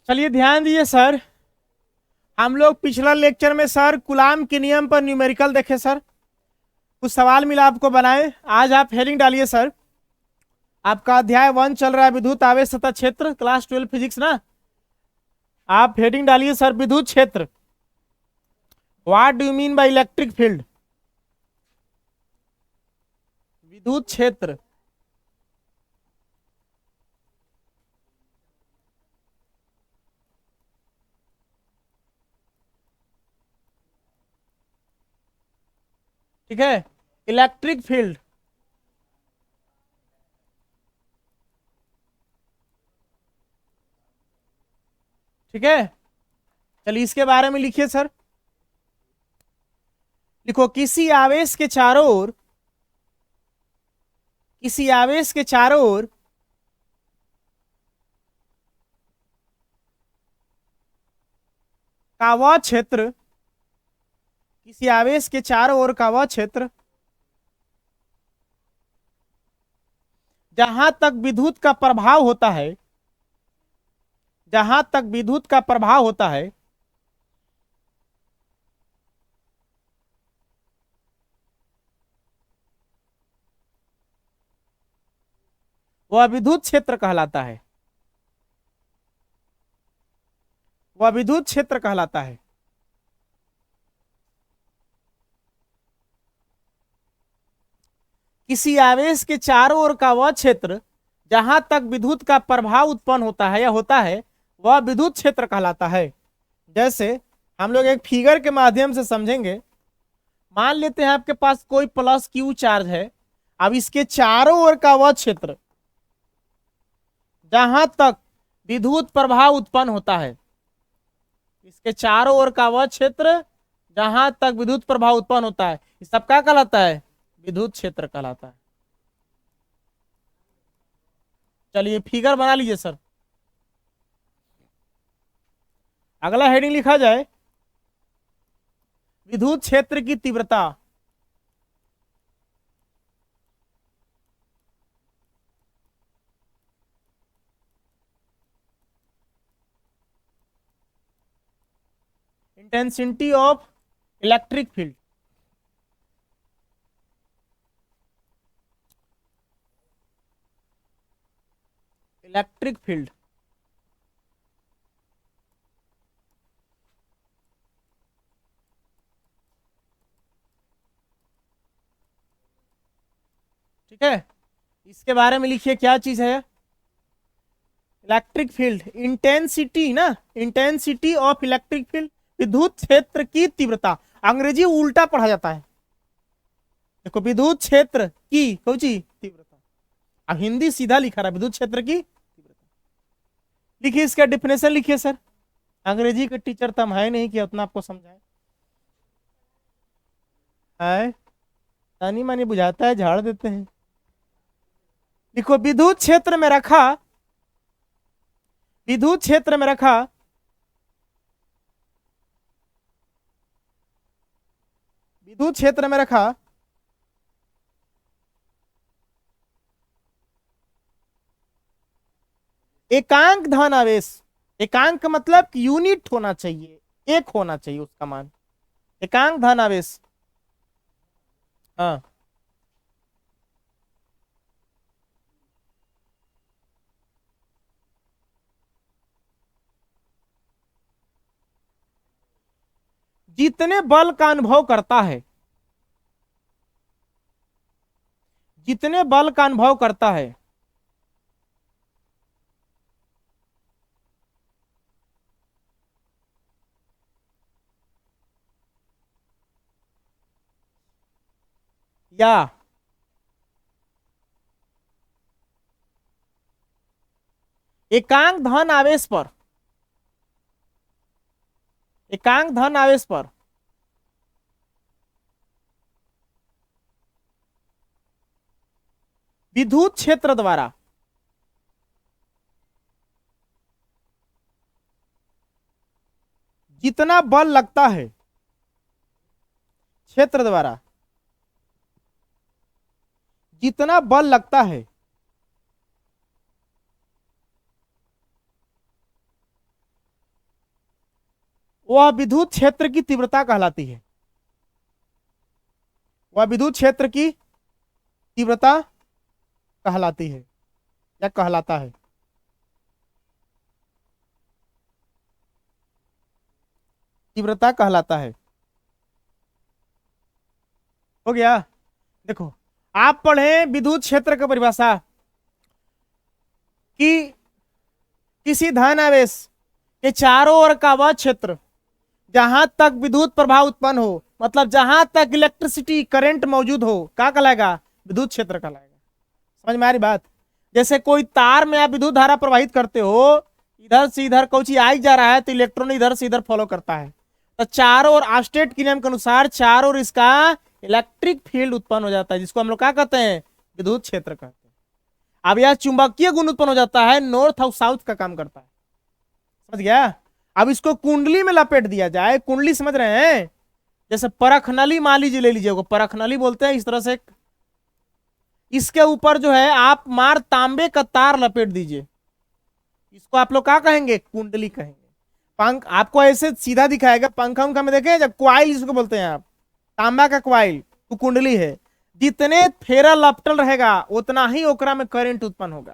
चलिए ध्यान दीजिए सर। हम लोग पिछला लेक्चर में सर कूलाम के नियम पर न्यूमेरिकल देखे सर। कुछ सवाल मिला आपको बनाए। आज आप हेडिंग डालिए सर। आपका अध्याय 1 चल रहा है, विद्युत आवेश सतह क्षेत्र, क्लास 12 फिजिक्स ना। आप हेडिंग डालिए सर, विद्युत क्षेत्र। What do you mean by electric field? विद्युत क्षेत्र। ठीक है, इलेक्ट्रिक फील्ड। ठीक है, चलिए इसके बारे में लिखिए सर। लिखो, किसी आवेश के चारों ओर का वह क्षेत्र, किसी आवेश के चारों ओर का वह क्षेत्र जहां तक विद्युत का प्रभाव होता है, जहां तक विद्युत का प्रभाव होता है, वह विद्युत क्षेत्र कहलाता है। वह विद्युत क्षेत्र कहलाता है। किसी आवेश के चारों ओर का वह क्षेत्र जहां तक विद्युत का प्रभाव उत्पन्न होता है या होता है, वह विद्युत क्षेत्र कहलाता है। जैसे हम लोग एक फिगर के माध्यम से समझेंगे। मान लेते हैं आपके पास कोई प्लस क्यू चार्ज है। अब इसके चारों ओर का वह क्षेत्र जहां तक विद्युत प्रभाव उत्पन्न होता है, इसके चारों ओर का वह क्षेत्र जहां तक विद्युत प्रभाव उत्पन्न होता है, इस सब क्या कहलाता है? विद्युत क्षेत्र कहलाता है। चलिए फिगर बना लीजिए सर। अगला हेडिंग लिखा जाए, विद्युत क्षेत्र की तीव्रता। Intensity of electric field. Electric field. ठीक है, इसके बारे में लिखिए क्या चीज है। इलेक्ट्रिक फील्ड इंटेंसिटी ना, इंटेंसिटी ऑफ इलेक्ट्रिक फील्ड, विद्युत क्षेत्र की तीव्रता। अंग्रेजी उल्टा पढ़ा जाता है। देखो, विद्युत क्षेत्र की कौची तीव्रता। अब हिंदी सीधा लिखा रहा है, विद्युत क्षेत्र की तीव्रता। लिखिए इसका डिफिनेशन लिखिए सर। अंग्रेजी के टीचर तो हम है नहीं कि उतना आपको समझाए। है तानी मानी बुझाता है, झाड़ देते हैं। लिखो, विद्युत क्षेत्र में रखा विद्युत क्षेत्र में रखा एकांक धन आवेश। एकांक मतलब कि यूनिट होना चाहिए, एक होना चाहिए उसका मान। एकांक धन आवेश। हाँ, जितने बल का अनुभव करता है, जितने बल का अनुभव करता है, या एकांक धन आवेश पर, एकांक धन आवेश पर विद्युत क्षेत्र द्वारा जितना बल लगता है, क्षेत्र द्वारा जितना बल लगता है, वह विद्युत क्षेत्र की तीव्रता कहलाती है। वह विद्युत क्षेत्र की तीव्रता कहलाती है या कहलाता है। तीव्रता कहलाता है। हो गया। देखो, आप पढ़े विद्युत क्षेत्र की परिभाषा कि किसी धन आवेश के चारों ओर का वह क्षेत्र जहां तक विद्युत प्रभाव उत्पन्न हो, मतलब जहां तक इलेक्ट्रिसिटी करंट मौजूद हो, क्या कहलाएगा? विद्युत क्षेत्र कहलाएगा। समझ में आ रही बात? जैसे कोई तार में आप विद्युत धारा प्रवाहित करते हो, इधर से इधर कोई चीज आई जा रहा है तो इलेक्ट्रॉन इधर से इधर फॉलो करता है, तो चारों ओर ऑस्टेट के नियम के अनुसार चारों ओर इसका इलेक्ट्रिक फील्ड उत्पन्न हो जाता है, जिसको हम लोग क्या कहते हैं? विद्युत क्षेत्र कहते हैं। अब यह चुंबकीय गुण उत्पन्न हो जाता है, नॉर्थ और साउथ का काम करता है। समझ गया? अब इसको कुंडली में लपेट दिया जाए। कुंडली समझ रहे हैं? जैसे परखनली मान लीजिए, ले लीजिए, परखनली बोलते हैं इस तरह से। इसके ऊपर जो है आप मार तांबे का तार लपेट दीजिए, इसको आप लोग क्या कहेंगे? कुंडली कहेंगे। पंख आपको ऐसे सीधा दिखाएगा, पंखा उंखा में देखें जब क्वाइल जिसको बोलते हैं आप, तांबा का क्वाइल तो कुंडली है। जितने फेरा लपटल रहेगा उतना ही ओकरा में करंट उत्पन्न होगा।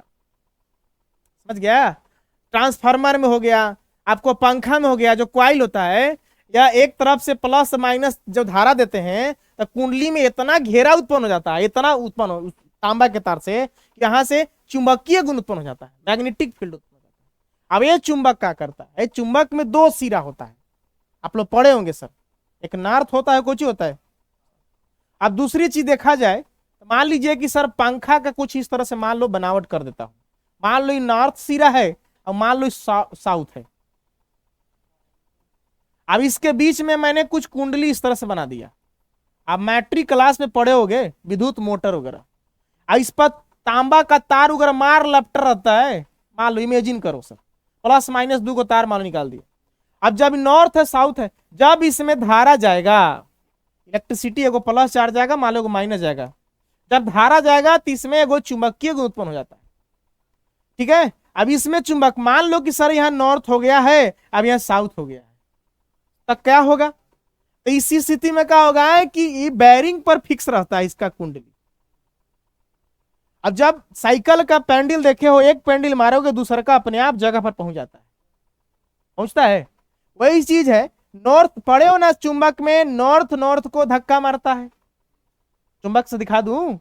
समझ गया? ट्रांसफार्मर में हो गया, आपको पंखा में हो गया, जो क्वाइल होता है या एक तरफ से प्लस माइनस जो धारा देते हैं तो कुंडली में इतना घेरा उत्पन्न हो जाता है, इतना उत्पन्न हो तांबा के तार से, यहां से चुंबकीय गुण उत्पन्न हो जाता है, मैग्नेटिक फील्ड उत्पन्न हो जाता है। अब ये चुंबक क्या करता है? चुंबक में दो सिरा होता है, आप लोग पढ़े होंगे सर। एक नॉर्थ होता है, कुछ होता है। अब दूसरी चीज देखा जाए तो मान लीजिए कि सर पंखा का कुछ इस तरह से मान लो बनावट कर देता हूं। मान लो ये नॉर्थ सिरा है और मान लो साउथ है। अब इसके बीच में मैंने कुछ कुंडली इस तरह से बना दिया। आप मैट्रिक क्लास में पढ़े होंगे विद्युत मोटर वगैरह। अब इस पर तांबा का तार वगैरह मार लपट रहता है, मान लो, इमेजिन करो सर, प्लस माइनस 2 को तार मान निकाल दिया। अब जब नॉर्थ है साउथ है, जब इसमें धारा जाएगा, इलेक्ट्रिसिटी एगो प्लस चार्ज जाएगा, मान लो माइनस जाएगा, जब धारा जाएगा तो इसमें एगो चुंबकीय गुण उत्पन्न हो जाता है। ठीक है? अब इसमें चुंबक, मान लो कि सर यहाँ नॉर्थ हो गया है, अब यहाँ साउथ हो गया है, तब क्या होगा? तो इसी स्थिति में क्या होगा कि ये बैरिंग पर फिक्स रहता है इसका कुंडली। अब जब साइकिल का पेंडल देखे हो, एक पेंडल मारोगे दूसरा का अपने आप जगह पर पहुंच जाता है, पहुंचता है। वही चीज है, नॉर्थ पढ़े हो ना, चुंबक में नॉर्थ नॉर्थ को धक्का मारता है। चुंबक से दिखा दूं,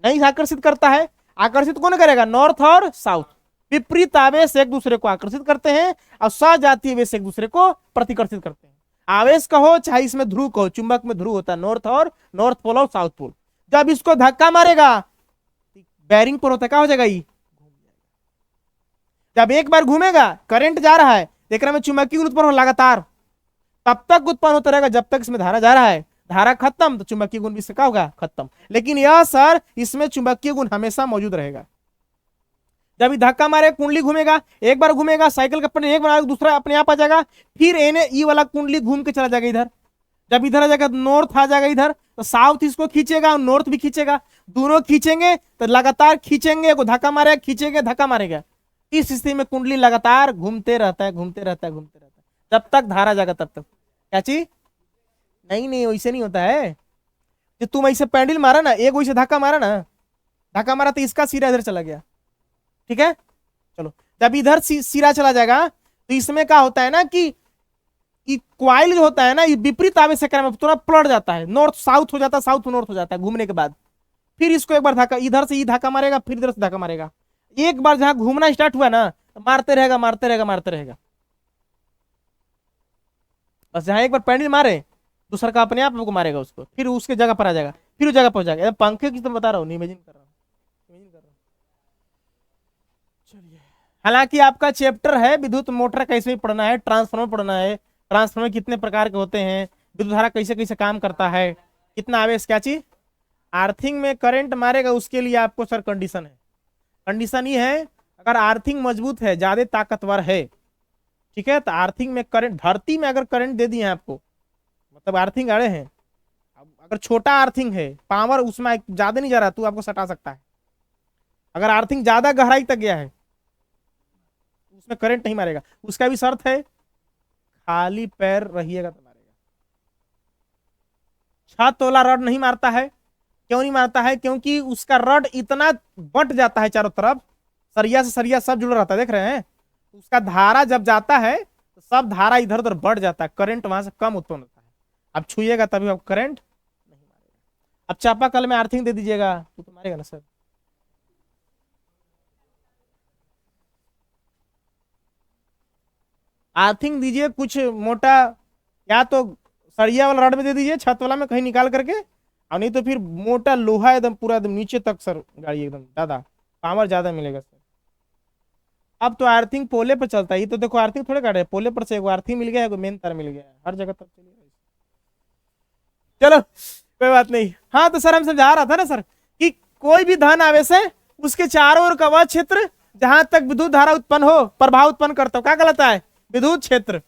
नहीं आकर्षित करता है। आकर्षित कौन करेगा? नॉर्थ और साउथ। विपरीत आवेश एक दूसरे को आकर्षित करते हैं और सजातीय आवेश एक दूसरे को प्रतिकर्षित करते हैं। आवेश कहो चाहे इसमें ध्रुव कहो, चुंबक में ध्रुव होता है, नॉर्थ पोल और साउथ पोल। जब इसको धक्का मारेगा बैरिंग पर होता है, क्या हो जाएगा? ये घूम जाएगा। जब एक बार घूमेगा, करंट जा रहा है, देख रहे में चुंबकीय गुण उत्पन्न हो लगातार, तब तक उत्पन्न होता रहेगा जब तक इसमें धारा जा रहा है। धारा खत्म तो चुंबकीय गुण भी इससे क्या होगा? खत्म। लेकिन यह सर, इसमें चुंबकीय गुण हमेशा मौजूद रहेगा। जब ये धक्का मारे कुंडली घूमेगा, एक बार घूमेगा, साइकिल का पट्टी एक बार दूसरा अपने आप आ जाएगा, फिर ये वाला कुंडली घूम के चला जाएगा इधर। जब इधर आ जाएगा नॉर्थ आ जाएगा इधर, तो साउथ इसको खींचेगा और नॉर्थ भी खींचेगा, दोनों खींचेंगे तो लगातार खींचेंगे, को धक्का मारेगा, खींचेंगे, धक्का मारेगा। इस स्थिति में कुंडली लगातार घूमते रहता है, घूमते रहता है, घूमते रहता है, जब तक धारा जाएगा तब तक। क्या चीज? नहीं, वैसे नहीं होता है। जो तुम ऐसे पैंडल मारा ना, एक वैसे धक्का मारा ना, धक्का मारा तो इसका सिरा इधर चला गया। ठीक है? चलो, जब इधर सिरा चला जाएगा तो इसमें क्या होता है ना कि क्वाइल जो होता है ना, ये विपरीत आवेश के कारण तुरंत पलट जाता है, नॉर्थ साउथ हो जाता है, साउथ नॉर्थ हो जाता है घूमने के बाद। फिर इसको एक बार धक्का, इधर से ये धक्का मारेगा, फिर इधर से धक्का मारेगा। एक बार जहां घूमना स्टार्ट हुआ ना, तो मारते रहेगा, मारते रहेगा, मारते रहेगा। बस जहां एक बार पैंडल मारे, दूसरा का अपने आप को मारेगा उसको, फिर उसके जगह पर आ जाएगा, फिर उस जगह पहुंच जाएगा। पंखे की तो बता रहा हूँ, इमेजिन कर रहा हूँ। चलिए, हालांकि आपका चैप्टर है विद्युत मोटर कैसे भी पढ़ना है, ट्रांसफार्मर पढ़ना है, ट्रांसफार्मर कितने प्रकार के होते हैं, विद्युत धारा कैसे कैसे काम करता है, कितना आवेश, क्या चीज, आर्थिंग में करंट मारेगा, उसके लिए आपको सर कंडीशन है। कंडीशन ये है, अगर आर्थिंग मजबूत है, ज्यादा ताकतवर है, ठीक है, तो आर्थिंग में करंट, धरती में अगर करंट दे दिए हैं आपको, मतलब आर्थिंग अड़े हैं, अगर छोटा आर्थिंग है, पावर उसमें ज्यादा नहीं जा रहा, तो आपको सटा सकता है। अगर आर्थिंग ज्यादा गहराई तक गया है, उसमें करंट नहीं मारेगा। उसका भी शर्त है, खाली पैर रहिएगा तो मारेगा। 6 तोला रड नहीं मारता है। क्यों नहीं मारता है? क्योंकि उसका रड इतना बंट जाता है चारों तरफ, सरिया से सरिया सब जुड़ा रहता है, देख रहे हैं। उसका धारा जब जाता है तो सब धारा इधर उधर बढ़ जाता है, करंट वहां से कम उत्पन्न होता है। अब छुइएगा तभी आपको करंट नहीं मारेगा। अब चापाकल में अर्थिंग दे दीजिएगा तो मारेगा ना सर। अर्थिंग दीजिए कुछ मोटा, या तो सरिया वाला रड में दे दीजिए, छत वाला में कहीं निकाल करके, और नहीं तो फिर मोटा लोहा एकदम पूरा एकदम नीचे तक सर, गाड़ी एकदम ज्यादा पावर ज्यादा मिलेगा सर। अब तो अर्थिंग पोले पर चलता है, ये तो देखो अर्थिंग थोड़े काट रहे, पोले पर से एगो अर्थिंग मिल गया है, एगो मेन तार मिल गया है, हर जगह तक चलिए। चलो कोई बात नहीं। हाँ तो सर हम समझा रहा था ना सर कि कोई भी धन आवेश है उसके चारों ओर का वह क्षेत्र जहां तक विद्युत धारा उत्पन्न हो, प्रभाव उत्पन्न करता हो, क्या कहलाता है? विद्युत क्षेत्र।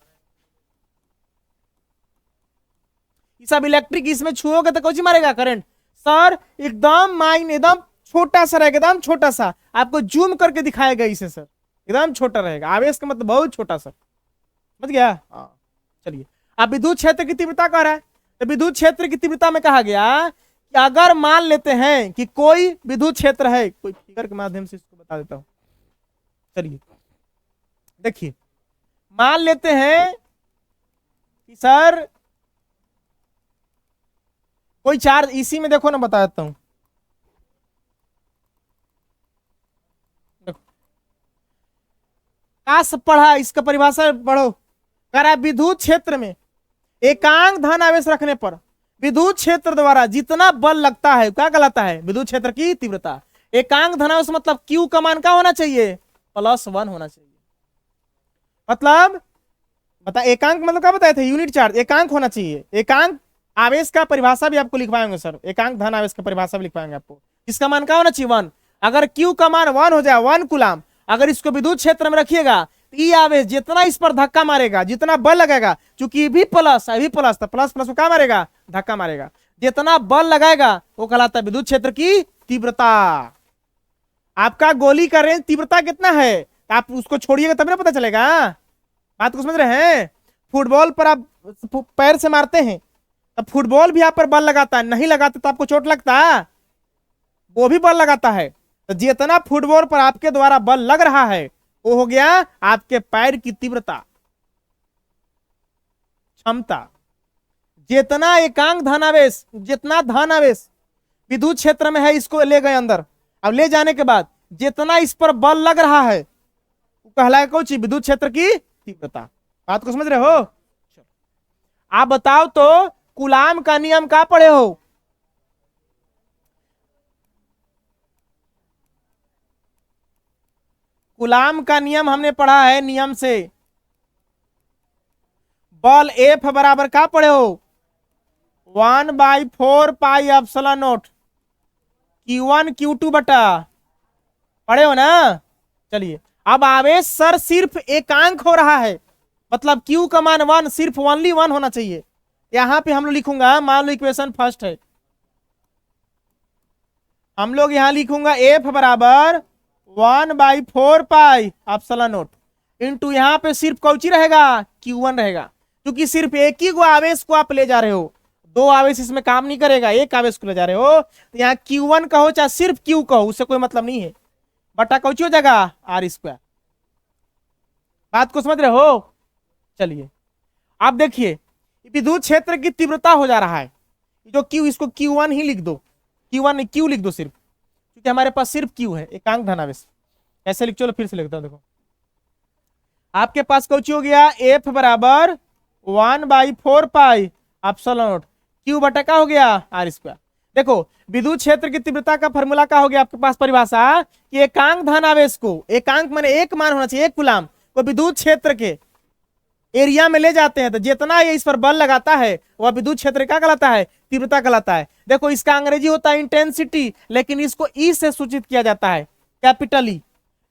सब इलेक्ट्रिक इसमें छुओगे तो कौन मारेगा? करंट। सर एकदम माइन एकदम छोटा सा रहेगा, एकदम छोटा सा, आपको जूम करके दिखाएगा इसे सर, एकदम छोटा रहेगा। आवेश का मतलब बहुत छोटा सर, समझ गया? हाँ चलिए। अब विद्युत क्षेत्र की तीव्रता कह रहा है, तो विद्युत क्षेत्र की तीव्रता में कहा गया कि अगर मान लेते हैं कि कोई विद्युत क्षेत्र है, कोई फिगर के माध्यम से इसको बता देता हूं। चलिए देखिए, मान लेते हैं कि सर कोई चार्ज, इसी में देखो ना बता देता हूं, देखो काश पढ़ा, इसका परिभाषा पढ़ो। कह रहा है विद्युत क्षेत्र में एकांक धन आवेश रखने पर विद्युत क्षेत्र द्वारा जितना बल लगता है, क्या कहलाता है? विद्युत क्षेत्र की तीव्रता। एकांक धन आवेश मतलब क्यू का मान क्या होना चाहिए? +1 होना चाहिए। मतलब बता, एकांक मतलब क्या बताए थे? Unit charge. एकांक होना चाहिए। एकांक आवेश का परिभाषा भी आपको लिखवाएंगे सर, एकांक धन आवेश का परिभाषा भी लिखवाएंगे आपको। इसका मान क्या होना चाहिए? 1। अगर क्यू का मान 1 हो जाए, 1 कूलाम, अगर इसको विद्युत क्षेत्र में रखिएगा तो ई आवेश जितना इस पर धक्का मारेगा, जितना बल लगेगा, चूंकि भी प्लस है, भी प्लस, तो प्लस प्लस को क्या मारेगा? धक्का मारेगा। जितना बल लगाएगा वो कहलाता है विद्युत क्षेत्र की तीव्रता। आपका गोली का रेंज तीव्रता कितना है, आप उसको छोड़िएगा तब ना पता चलेगा। बात को समझ रहे हैं? फुटबॉल पर आप पैर से मारते हैं, तब फुटबॉल भी आप पर बल लगाता है, नहीं लगाते तो आपको चोट लगता है, वो भी बल लगाता है। तो जितना फुटबॉल पर आपके द्वारा बल लग रहा है वो हो गया आपके पैर की तीव्रता, क्षमता। जितना एकांक धनावेश, जितना धनावेश विद्युत क्षेत्र में है, इसको ले गए अंदर। अब ले जाने के बाद जितना इस पर बल लग रहा है वो कहलाएगा कौन सी? विद्युत क्षेत्र की तीव्रता। बात को समझ रहे हो? आप बताओ तो कूलाम का नियम क्या पढ़े हो? कूलाम का नियम हमने पढ़ा है, नियम से बल एफ बराबर क्या पढ़े हो? 1/4 pi epsilon not Q1 Q2 बटा, पढ़े हो ना? चलिए अब आवेश सर सिर्फ एकांक हो रहा है, मतलब Q का मान 1, सिर्फ ओनली 1 होना चाहिए। यहां पे हम लोग लिखूंगा, मान लो इक्वेशन फर्स्ट है, हम लोग यहां लिखूंगा F बराबर 1/4 पाई एप्सिलॉन नॉट इंटू, यहां पे सिर्फ कौची रहेगा? Q1 रहेगा, क्योंकि सिर्फ एक ही को आवेश को आप ले जा रहे हो, 2 आवेश इसमें काम नहीं करेगा, एक आवेश को ले जा रहे हो, तो यहाँ Q1 कहो चाहे सिर्फ Q कहो, उससे कोई मतलब नहीं है, बटा कौची हो जाएगा? R²। बात को समझ रहे हो? चलिए अब देखिए विद्युत क्षेत्र की तीव्रता हो जा रहा है, जो Q, इसको Q1 ही लिख दो, Q1 Q लिख दो सिर्फ, क्योंकि हमारे पास सिर्फ Q है, एकांक धनावेश। कैसे लिख, चलो फिर से लिखता हूं, देखो आपके पास कौची हो गया? F बराबर 1/4 पाई एप्सिलॉन नॉट Q बटा का हो गया? R²। देखो विद्युत क्षेत्र की तीव्रता का फॉर्मूला का हो गया आपके पास परिभाषा कि एकांक धनावेश को, एकांक माने एक मान होना चाहिए, एक कूलाम को विद्युत क्षेत्र के एरिया में ले जाते हैं तो जितना ये इस पर बल लगाता है वह विद्युत क्षेत्र क्या कहलाता है? तीव्रता कहलाता है। देखो इसका अंग्रेजी होता है इंटेंसिटी, लेकिन इसको ई से सूचित किया जाता है, कैपिटल ई।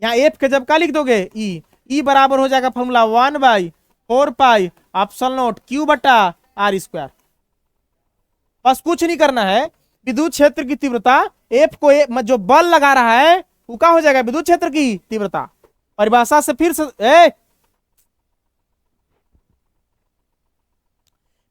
यहाँ एफ के जब क्या लिख दोगे? ई बराबर हो जाएगा formula 1/4 pi epsilon not Q बटा R²। बस कुछ नहीं करना है, विद्युत क्षेत्र की तीव्रता एफ को जो बल लगा रहा है वो क्या हो जाएगा? विद्युत क्षेत्र की तीव्रता। परिभाषा से फिर से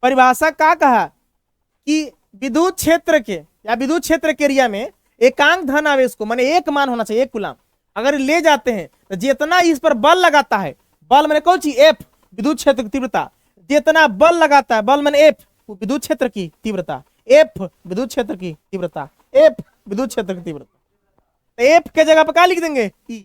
परिभाषा का कहा कि विद्युत क्षेत्र के या विद्युत क्षेत्र के एरिया में एकांक धन आवेश को माने एक मान होना चाहिए, एक कूलाम अगर ले जाते हैं तो जितना इस पर बल लगाता है, बल मैंने कौन चीज एफ, विद्युत क्षेत्र की तीव्रता, जितना बल लगाता है बल मैंने एफ, विद्युत क्षेत्र की तीव्रता, एफ विद्युत क्षेत्र की तीव्रता, एफ विद्युत क्षेत्र की तीव्रता। तो एफ के जगह पर क्या लिख देंगे, ई।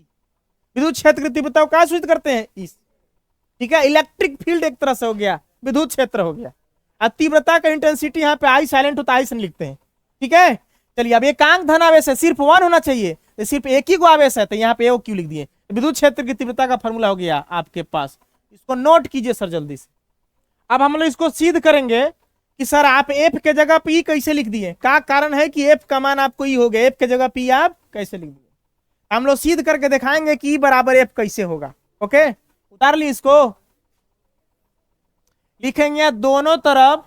विद्युत क्षेत्र की तीव्रता को क्या सूचित करते हैं, ई। ठीक है, इलेक्ट्रिक फील्ड एक तरह से हो गया, विद्युत क्षेत्र हो गया। अब तीव्रता का इंटेंसिटी यहाँ पे आई साइलेंट होता है, आई से लिखते हैं। ठीक है, चलिए अब एकांक धन आवेश है, सिर्फ वन होना चाहिए, तो सिर्फ एक ही को आवेश है, तो यहाँ पे क्यों लिख दिए। विद्युत क्षेत्र की तीव्रता का फॉर्मूला हो गया आपके पास, इसको नोट कीजिए सर जल्दी से। अब हम लोग इसको सिद्ध करेंगे कि सर आप एफ के जगह पे ई कैसे लिख दिए, क्या कारण है कि एफ का मान आपको ई हो गया, एफ के जगह पे ई आप कैसे लिख दिए। हम लोग सिद्ध करके दिखाएंगे कि ई बराबर एफ कैसे होगा। ओके, उतार ली इसको, लिखेंगे दोनों तरफ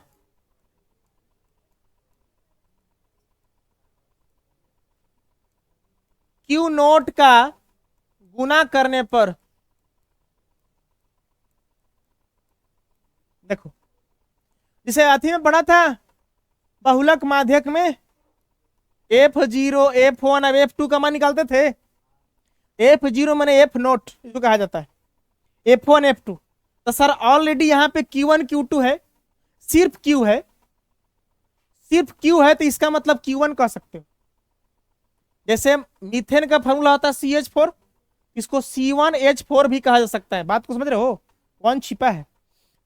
क्यू नोट का गुना करने पर, देखो जिसे अथी में पढ़ा था बहुलक माध्यक में, F0 F1 अब F2 का मान निकालते थे। F0 माने F नोट इसको कहा जाता है, F1 F2। तो सर ऑलरेडी यहाँ पे Q1 Q2 है, सिर्फ Q है, सिर्फ Q है, तो इसका मतलब Q1 कह सकते हो। जैसे मीथेन का फॉर्मूला होता है CH4, इसको C1H4 भी कहा जा सकता है। बात को समझ रहे हो, वन छिपा है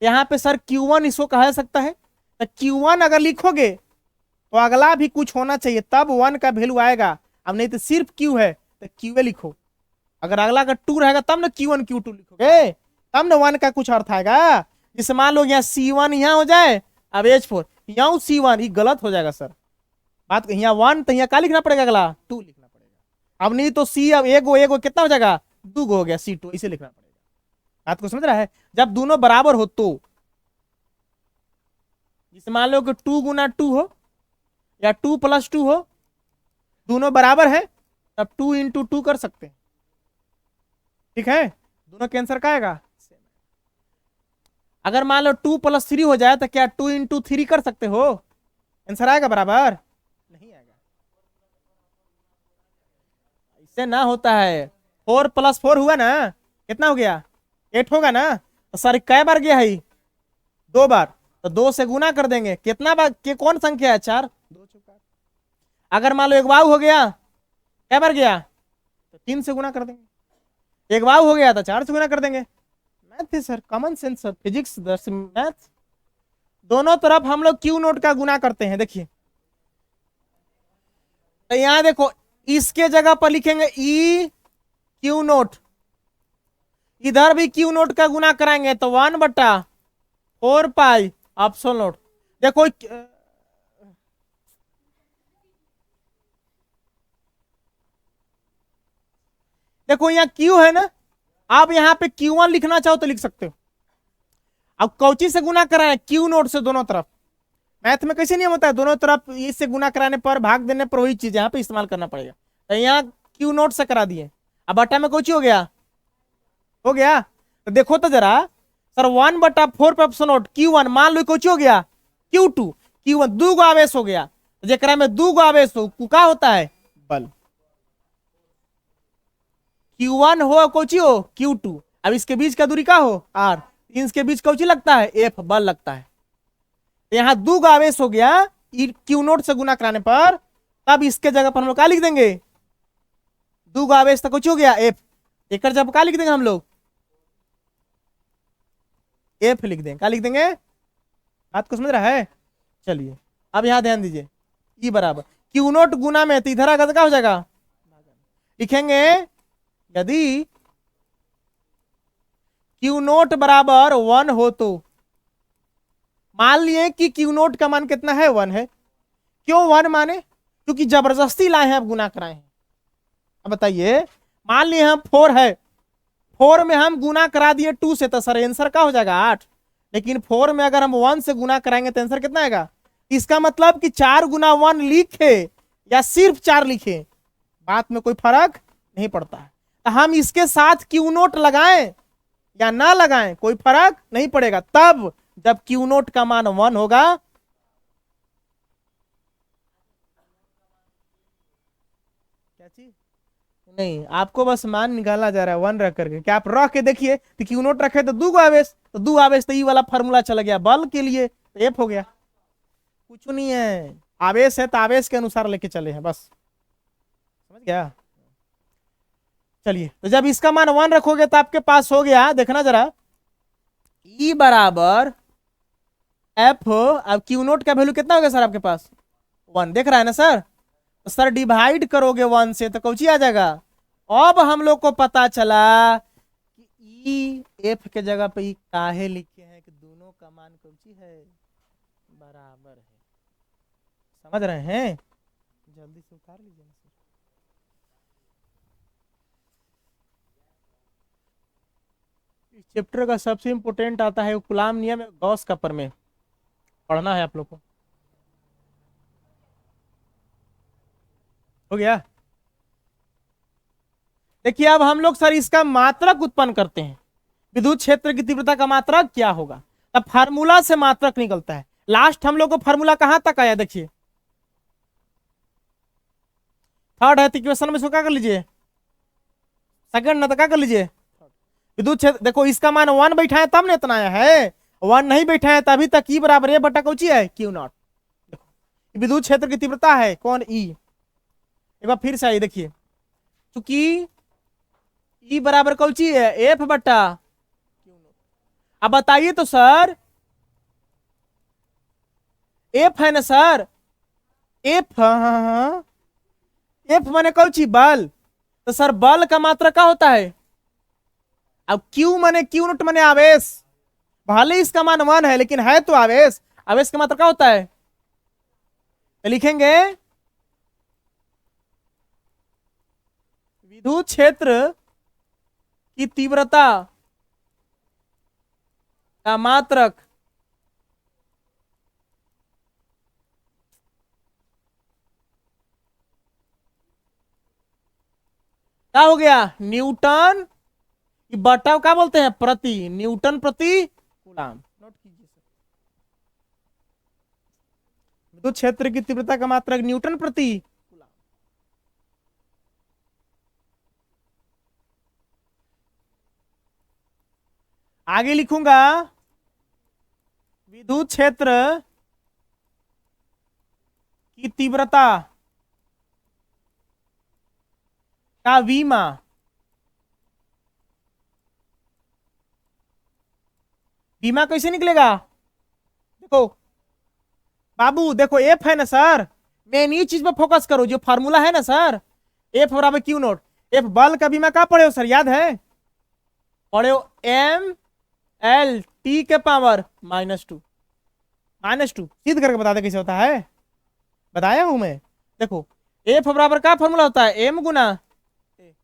यहाँ पे सर, Q1 इसको कहा जा सकता है। तो Q1 अगर लिखोगे तो अगला भी कुछ होना चाहिए, तब 1 का वैल्यू आएगा। अब नहीं तो सिर्फ Q है तो QA लिखो, अगर अगला का 2 रहेगा तब ना Q1 Q2 लिखोगे, तब ना 1 का कुछ अर्थ आएगा। जिससे मान लो यहाँ C1 यहाँ हो जाए, अब H4 यहाँ C1, ये गलत हो जाएगा सर। बात यहाँ 1 तो यहाँ क्या लिखना पड़ेगा, अगला 2 लिखना पड़ेगा। अब नहीं तो C अब एगो कितना हो जाएगा, 2 हो गया, C2 इसे लिखना पड़ेगा। बात को समझ रहा है, जब दोनों बराबर हो तो, जिसे मान लो कि 2 गुना 2 हो या 2 + 2 हो, दोनों बराबर है, तब 2 × 2 कर सकते हैं। ठीक है, दोनों के आंसर क्या आएगा। अगर मान लो 2 + 3 हो जाए तो क्या 2 × 3 कर सकते हो, आंसर आएगा बराबर, नहीं आएगा। इससे ना होता है, 4 + 4 हुआ ना, कितना हो गया, 8 होगा ना। तो सर कै बार गया है, 2 बार, तो 2 से गुना कर देंगे। कितना बार के कौन संख्या है, 4, 2 चौका। अगर मान लो एक वाव हो गया, कै बार गया, तो 3 से गुना कर देंगे। एक वाव हो गया तो 4 से गुना कर देंगे। मैथ है sir, common sense sir, physics math. दोनों तरफ हम लोग क्यू नोट का गुना करते हैं। देखिए तो यहां देखो, इसके जगह पर लिखेंगे ई क्यू नोट, इधर भी क्यू नोट का गुना कराएंगे तो 1/4 पाई एप्सिलॉन नोट। देखो देखो यहाँ क्यू है ना, आप यहाँ पे Q1 लिखना चाहो तो लिख सकते हो। अब कौची से गुना कराएं, क्यू नोट से दोनों तरफ। मैथ में कैसे नियम होता है, दोनों तरफ इससे गुना कराने पर, भाग देने पर वही चीज यहाँ पे इस्तेमाल करना पड़ेगा। तो यहाँ क्यू नोट से करा दिए, अब बटा में कौची हो गया, हो गया। तो देखो तो जरा सर, 1/4 पे एप्सिलॉन नोट Q1, मान लो कौची हो गया, Q2, Q1 दो गो आवेश हो गया, जेकरा में दो गो आवेश हो क्या होता है, बल। Q1 हो कौची हो, Q2। अब इसके बीच का दूरी का हो, R, इसके बीच कौची लगता है, F, बल लगता है। तो यहाँ दो गो आवेश हो गया, क्यू नोट से गुना कराने पर, तब इसके जगह पर हम लोग क्या लिख देंगे, दो गो आवेश तक कौची हो गया, F। एक जब क्या लिख देंगे हम लोग, F लिख देंगे, क्या लिख देंगे। बात को समझ रहा है। चलिए अब यहां ध्यान दीजिए, ई बराबर क्यू नोट गुना में, तो इधर आकर क्या हो जाएगा, लिखेंगे यदि क्यू नोट बराबर 1 हो तो, मान लिए कि क्यू नोट का मान कितना है, 1 है। क्यों 1 माने, क्योंकि जबरदस्ती लाए हैं, अब गुना कराए हैं। अब बताइए, मान लिए हम 4 है, 4 में हम गुना करा दिए 2 से, तो सर आंसर क्या हो जाएगा, 8। लेकिन 4 में अगर हम 1 से गुना कराएंगे तो आंसर कितना आएगा। इसका मतलब कि 4 × 1 लिखे या सिर्फ 4 लिखे, बात में कोई फर्क नहीं पड़ता है। तो हम इसके साथ क्यू नोट लगाएं या ना लगाएं, कोई फर्क नहीं पड़ेगा, तब जब क्यू नोट का मान 1 होगा। क्या चीज? नहीं, आपको बस मान निकाला जा रहा है 1 रख करके। क्या आप रख के देखिए तो क्यू नोट रखे तो 2 आवेश, तो 2 आवेश तो ई वाला फॉर्मूला चला गया बल के लिए, तो एफ हो गया। कुछ नहीं है, आवेश है तो आवेश के अनुसार लेके चले हैं बस, समझ गया। चलिए, तो जब इसका मान 1 रखोगे तो आपके पास हो गया, देखना जरा, ई बराबर एफ। अब क्यू नोट का वैल्यू कितना होगा सर आपके पास? 1, देख रहा है ना सर। तो सर डिवाइड करोगे 1 से तो कौची आ जाएगा। अब हम लोग को पता चला कि ई एफ के जगह पे ई काहे लिखे हैं कि दोनों का मान कौची है, बराबर है। समझ रहे हैं? जल्दी से उतार लीजिए ना सर। इस चैप्टर का सबसे इंपोर्टेंट आता है कूलाम नियम गॉस कपर में, पढ़ना है आप लोग को। हो गया। देखिए अब हम लोग सर इसका मात्रक उत्पन्न करते हैं, विद्युत क्षेत्र की तीव्रता का मात्रक क्या होगा। तब फार्मूला से मात्रक निकलता है। लास्ट हम लोग को फार्मूला कहां तक आया देखिए, थर्ड है, तो इक्वेशन में इसको क्या कर लीजिए, सेकंड ना तो क्या कर लीजिए, विद्युत क्षेत्र। देखो इसका मान 1 बैठा है तब ना इतना आया है, 1 नहीं बैठा है तभी तक ई बराबर ए बटा कौची है, क्यू नॉट। देखो विद्युत क्षेत्र की तीव्रता है कौन, ई। एक बार फिर से आइए देखिए, चूंकि ई बराबर कौची है, एफ बटा क्यू नॉट। अब बताइए तो सर, एफ है ना सर, एफ, हाँ, एफ माने कौची, बल। तो सर बल का मात्रा क्या होता है, अब क्यू माने क्यू नोट माने आवेश। भले इसका मान 1 है लेकिन है तो आवेश, आवेश का मात्रा क्या होता है, तो लिखेंगे विद्युत क्षेत्र की तीव्रता का मात्रक क्या हो गया, न्यूटन बटा क्या बोलते हैं, प्रति, न्यूटन प्रति कूलाम। नोट कीजिए सर, विद्युत क्षेत्र की तीव्रता का मात्रक न्यूटन प्रति कूलाम। आगे लिखूंगा विद्युत क्षेत्र की तीव्रता का विमा बीमा कैसे निकलेगा, देखो बाबू, देखो एफ है ना सर, मेन ये चीज पर फोकस करो, जो फार्मूला है ना सर, एफ बराबर क्यू नोट। एफ बल का बीमा कहाँ पढ़े हो सर, याद है, पढ़े हो, एम एल टी के पावर -2, -2 सिद्ध करके बता दे कैसे होता है, बताया हूं मैं। देखो एफ बराबर का फॉर्मूला होता है, एम गुना ए,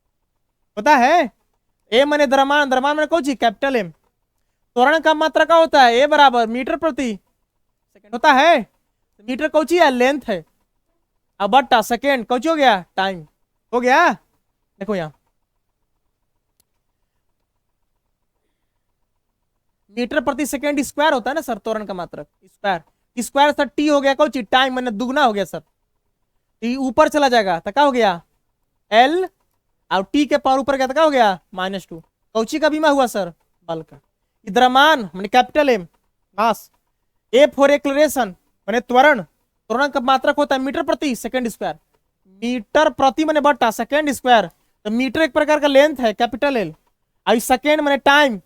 होता है, एम माने द्रव्यमान, द्रव्यमान माने कौन सी, कैपिटल एम। त्वरण का मात्रा का होता है, ए बराबर मीटर प्रति सेकंड होता है, मीटर कौची है, लेंथ है, अब बट्टा सेकेंड कौची हो गया, टाइम हो गया। देखो यहाँ मीटर प्रति सेकेंड स्क्वायर होता है ना सर, त्वरण का मात्रक स्क्वायर, स्क्वायर सर टी हो गया कौची, टाइम मैंने दुगना हो गया सर, टी ऊपर चला जाएगा तो क्या हो गया, एल, और टी के पावर ऊपर गया तो क्या हो गया, -2। कौची का बीमा हुआ सर, बल का। द्रव्यमान माने capital M, mass, a for acceleration माने त्वरण, त्वरण का मात्रक होता है मीटर प्रति सेकंड स्क्वायर, मीटर प्रति माने बट्टा सेकंड स्क्वायर, तो मीटर एक प्रकार का लेंथ है कैपिटल एल, और सेकंड माने टाइम,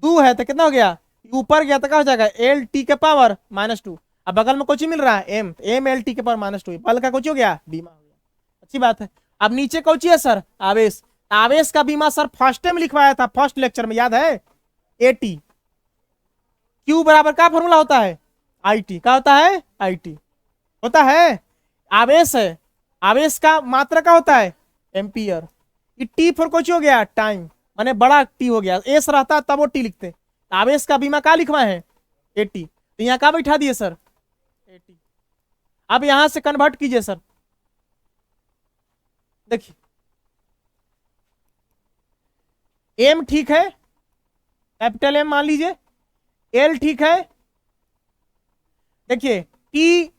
2 है तो कितना हो गया, ऊपर गया तो क्या हो जाएगा, एल टी के पावर -2। अब बगल में कुछ मिल रहा है एम, एम एल टी के पावर -2, बल का कुछ हो गया, बीमा हो गया, अच्छी बात है। अब नीचे कौन है सर, आवेश, आवेश का बीमा सर फर्स्ट में लिखवाया था, फर्स्ट लेक्चर में, याद है, एटी। क्यू बराबर का फॉर्मूला होता है, आई टी, का होता है, आई टी होता है, आवेश है, आवेश का मात्रा का होता है, एम्पियर। टी फॉर कुछ हो गया, टाइम माने बड़ा टी हो गया, एस रहता तब वो टी लिखते, आवेश का बीमा का लिखवाए हैं, एटी, तो यहाँ का बैठा दिए सर, एटी। अब यहां से कन्वर्ट कीजिए सर, देखिए एम ठीक है, कैपिटल एम मान लीजिए, एल ठीक है। देखिए टी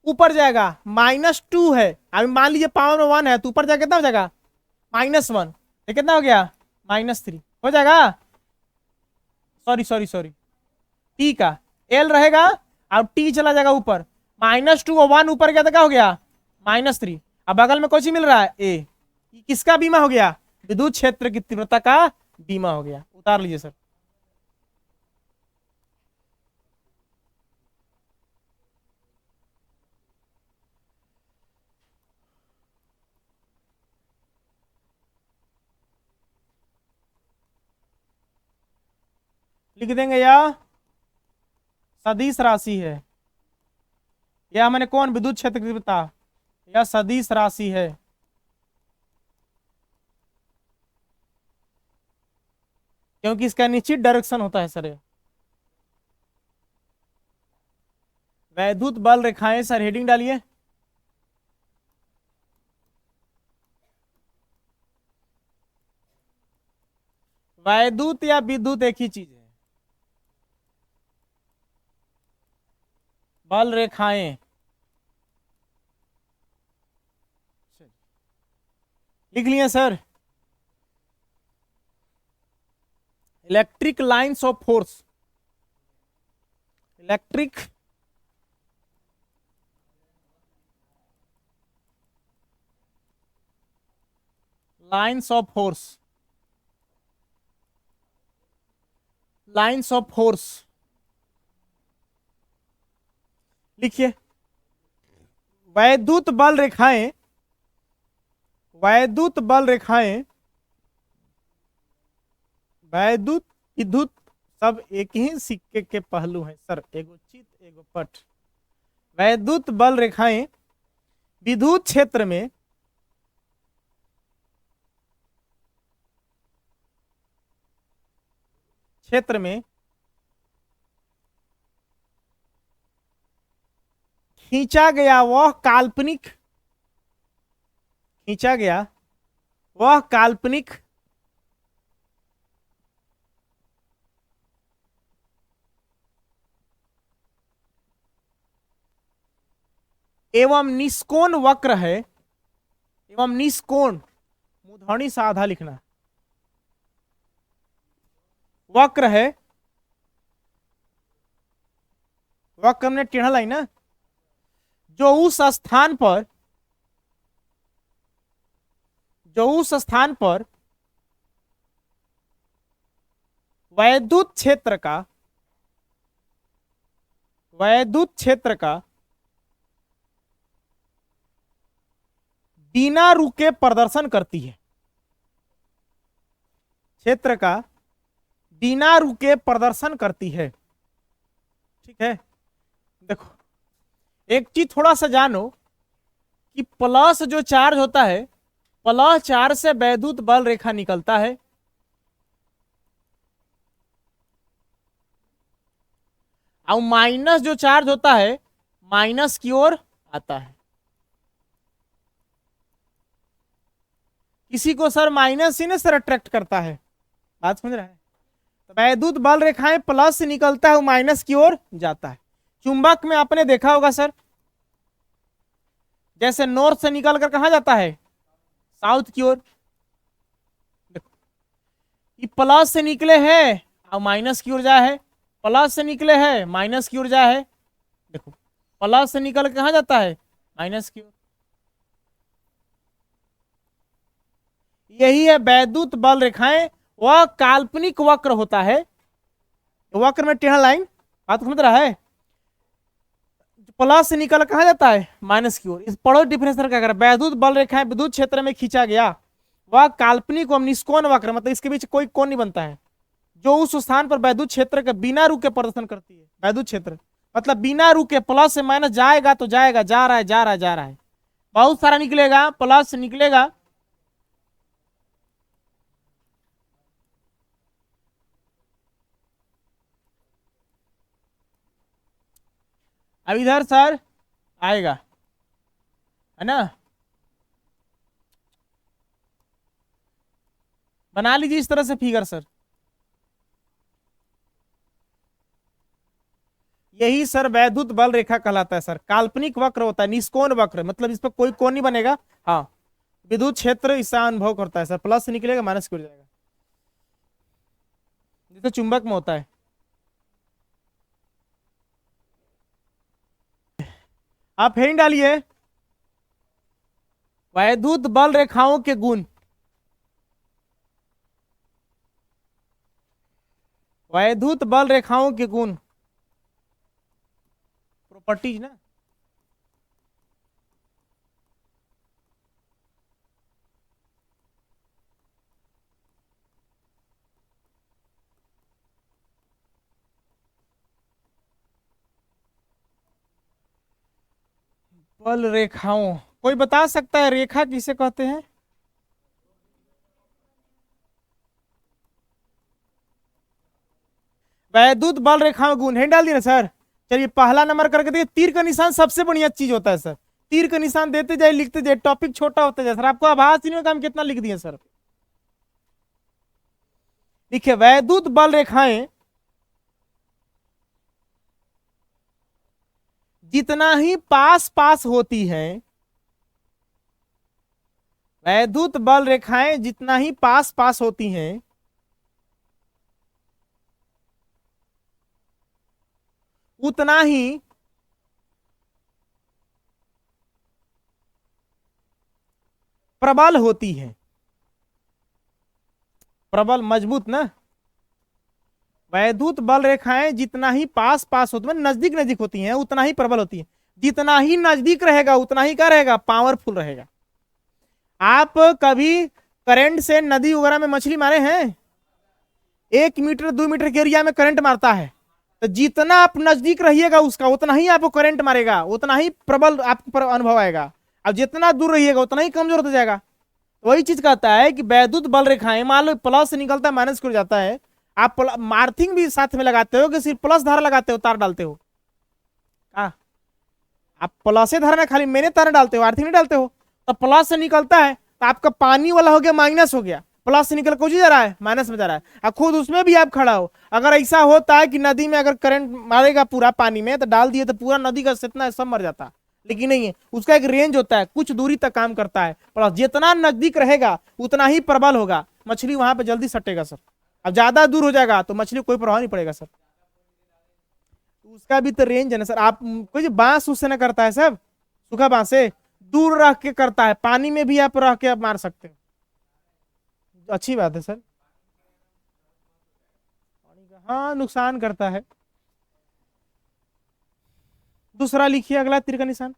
ऊपर जाएगा, -2 है, अभी मान लीजिए पावर में 1 है तो ऊपर जाके कितना हो जाएगा, -1, ये कितना हो गया, -3 हो जाएगा। सॉरी सॉरी सॉरी, टी का एल रहेगा, अब टी चला जाएगा ऊपर, -2 और 1 ऊपर गया तो क्या हो गया, -3। अब बगल में कौन सी मिल रहा है, ए, किसका बीमा हो गया, विद्युत क्षेत्र की तीव्रता का बीमा हो गया। उतार लीजिए सर। लिख देंगे या सदिश राशि है, या मैंने कौन विद्युत क्षेत्र की तीव्रता, या सदिश राशि है। क्योंकि इसका निश्चित डायरेक्शन होता है सर। वैद्युत बल रेखाएं सर, हेडिंग डालिए। वैद्युत या विद्युत एक ही चीज है। बल रेखाएं लिख लिए sir. Electric lines of force, electric lines of force, lines of force लिखिए। वैद्युत बल रेखाएं, वैद्युत बल रेखाएं, वैद्युत विद्युत सब एक ही सिक्के के पहलू हैं सर, एगो चित एगो पट। वैद्युत बल रेखाएं विद्युत क्षेत्र में खींचा गया वह काल्पनिक, खींचा गया वह काल्पनिक एवं निष्कोण वक्र है, एवं निष्कोण मूर्धनी से आधा लिखना, वक्र है, वक्र में टेढ़ा लाइन ना, जो उस स्थान पर, जो उस स्थान पर वैद्युत क्षेत्र का, वैद्युत क्षेत्र का बिना रुके प्रदर्शन करती है, क्षेत्र का बिना रुके प्रदर्शन करती है। ठीक है, देखो एक चीज थोड़ा सा जानो कि प्लस जो चार्ज होता है, प्लस चार्ज से वैद्युत बल रेखा निकलता है, और माइनस जो चार्ज होता है माइनस की ओर आता है। किसी को सर माइनस ही ना सर अट्रैक्ट करता है, बात समझ रहा है। तो वैद्युत बल रेखाएं प्लस से निकलता है, वो माइनस की ओर जाता है। चुंबक में आपने देखा होगा सर, जैसे नॉर्थ से निकल कर कहा जाता है, साउथ की ओर। देखो ये प्लस से निकले हैं और माइनस की ओर जाए है, प्लस से निकले हैं माइनस की ओर जाए है। देखो प्लस से निकल के कहा जाता है, माइनस की ओर। यही है वैद्युत बल रेखाएं, वह काल्पनिक वक्र होता है, वक्र में टेढ़ा लाइन, बात समझ रहा है। प्लस से निकल कहा जाता है माइनस की ओर। इस पढ़ो डिफरेंशिएटर क्या कर, वैद्युत बल रेखाएं विद्युत क्षेत्र में खींचा गया वह काल्पनिक व निष्कोण वक्र, मतलब इसके बीच कोई कोण नहीं बनता है, जो उस स्थान पर वैद्युत क्षेत्र का बिना रुके प्रदर्शन करती है। वैद्युत क्षेत्र मतलब बिना रुके, प्लस से माइनस जाएगा तो जाएगा, जा रहा है जा रहा है जा रहा है, बहुत सारा निकलेगा, प्लस निकलेगा। अब इधर सर आएगा, है ना, बना लीजिए इस तरह से फिगर सर। यही सर वैद्युत बल रेखा कहलाता है सर। काल्पनिक वक्र होता है, निष्कोण वक्र, मतलब इस पर कोई कोण नहीं बनेगा। हाँ, विद्युत क्षेत्र इसका अनुभव करता है सर, प्लस से निकलेगा माइनस की ओर जाएगा, जैसे चुंबक में होता है। आप हेडिंग डालिए, वैद्युत बल रेखाओं के गुण। वैद्युत बल रेखाओं के गुण, प्रॉपर्टीज ना। बल रेखाओं, कोई बता सकता है रेखा किसे कहते हैं? वैद्युत बल रेखाओं गुण हेड डाल दिए ना सर। चलिए पहला नंबर करके देखिए, तीर का निशान सबसे बढ़िया चीज होता है सर। तीर का निशान देते जाए, लिखते जाए, टॉपिक छोटा होता जाए सर। आपको आभास ही नहीं होगा हम कितना लिख दिए सर। देखिए वैद्युत बल रेखाएं जितना ही पास पास होती हैं, वैद्युत बल रेखाएं जितना ही पास पास होती हैं, उतना ही प्रबल होती है। प्रबल मजबूत ना। वैद्युत बल रेखाएं जितना ही पास पास होती है, नजदीक नजदीक होती हैं, उतना ही प्रबल होती है। जितना ही नजदीक रहेगा उतना ही क्या रहेगा, पावरफुल रहेगा। आप कभी करंट से नदी वगैरह में मछली मारे हैं? 1 मीटर 2 मीटर के एरिया में करंट मारता है, तो जितना आप नजदीक रहिएगा उसका उतना ही आपको करंट मारेगा, उतना ही प्रबल आपको अनुभव आएगा। अब जितना दूर रहिएगा उतना ही कमजोर होता जाएगा। वही चीज कहता है कि वैद्युत बल रेखाएं, मान लो प्लस से निकलता है माइनस की ओर जाता है, आप मार्थिंग भी साथ में लगाते हो कि सिर्फ प्लस धारा लगाते हो, तार डालते हो? आप प्लस धारा में खाली मैंने तार डालते हो, आर्थिंग नहीं डालते हो। तो प्लस से निकलता है तो आपका पानी वाला हो गया माइनस हो गया, प्लस से निकल कुछ जा रहा है माइनस में जा रहा है, और खुद उसमें भी आप खड़ा हो। अगर ऐसा होता है कि नदी में अगर करंट मारेगा पूरा पानी में, तो डाल दिए तो पूरा नदी का जितना सब मर जाता, लेकिन नहीं है, उसका एक रेंज होता है, कुछ दूरी तक काम करता है। प्लस जितना नजदीक रहेगा उतना ही प्रबल होगा, मछली वहां पे जल्दी सटेगा सर। अब ज्यादा दूर हो जाएगा तो मछली कोई प्रभाव नहीं पड़ेगा सर। उसका भी तो रेंज है ना सर। आप कोई बांस उससे ना करता है सब, सूखा बांस से दूर रख के करता है, पानी में भी आप रह के आप मार सकते हो, अच्छी बात है सर। हाँ नुकसान करता है। दूसरा लिखिए, अगला तीर का निशान।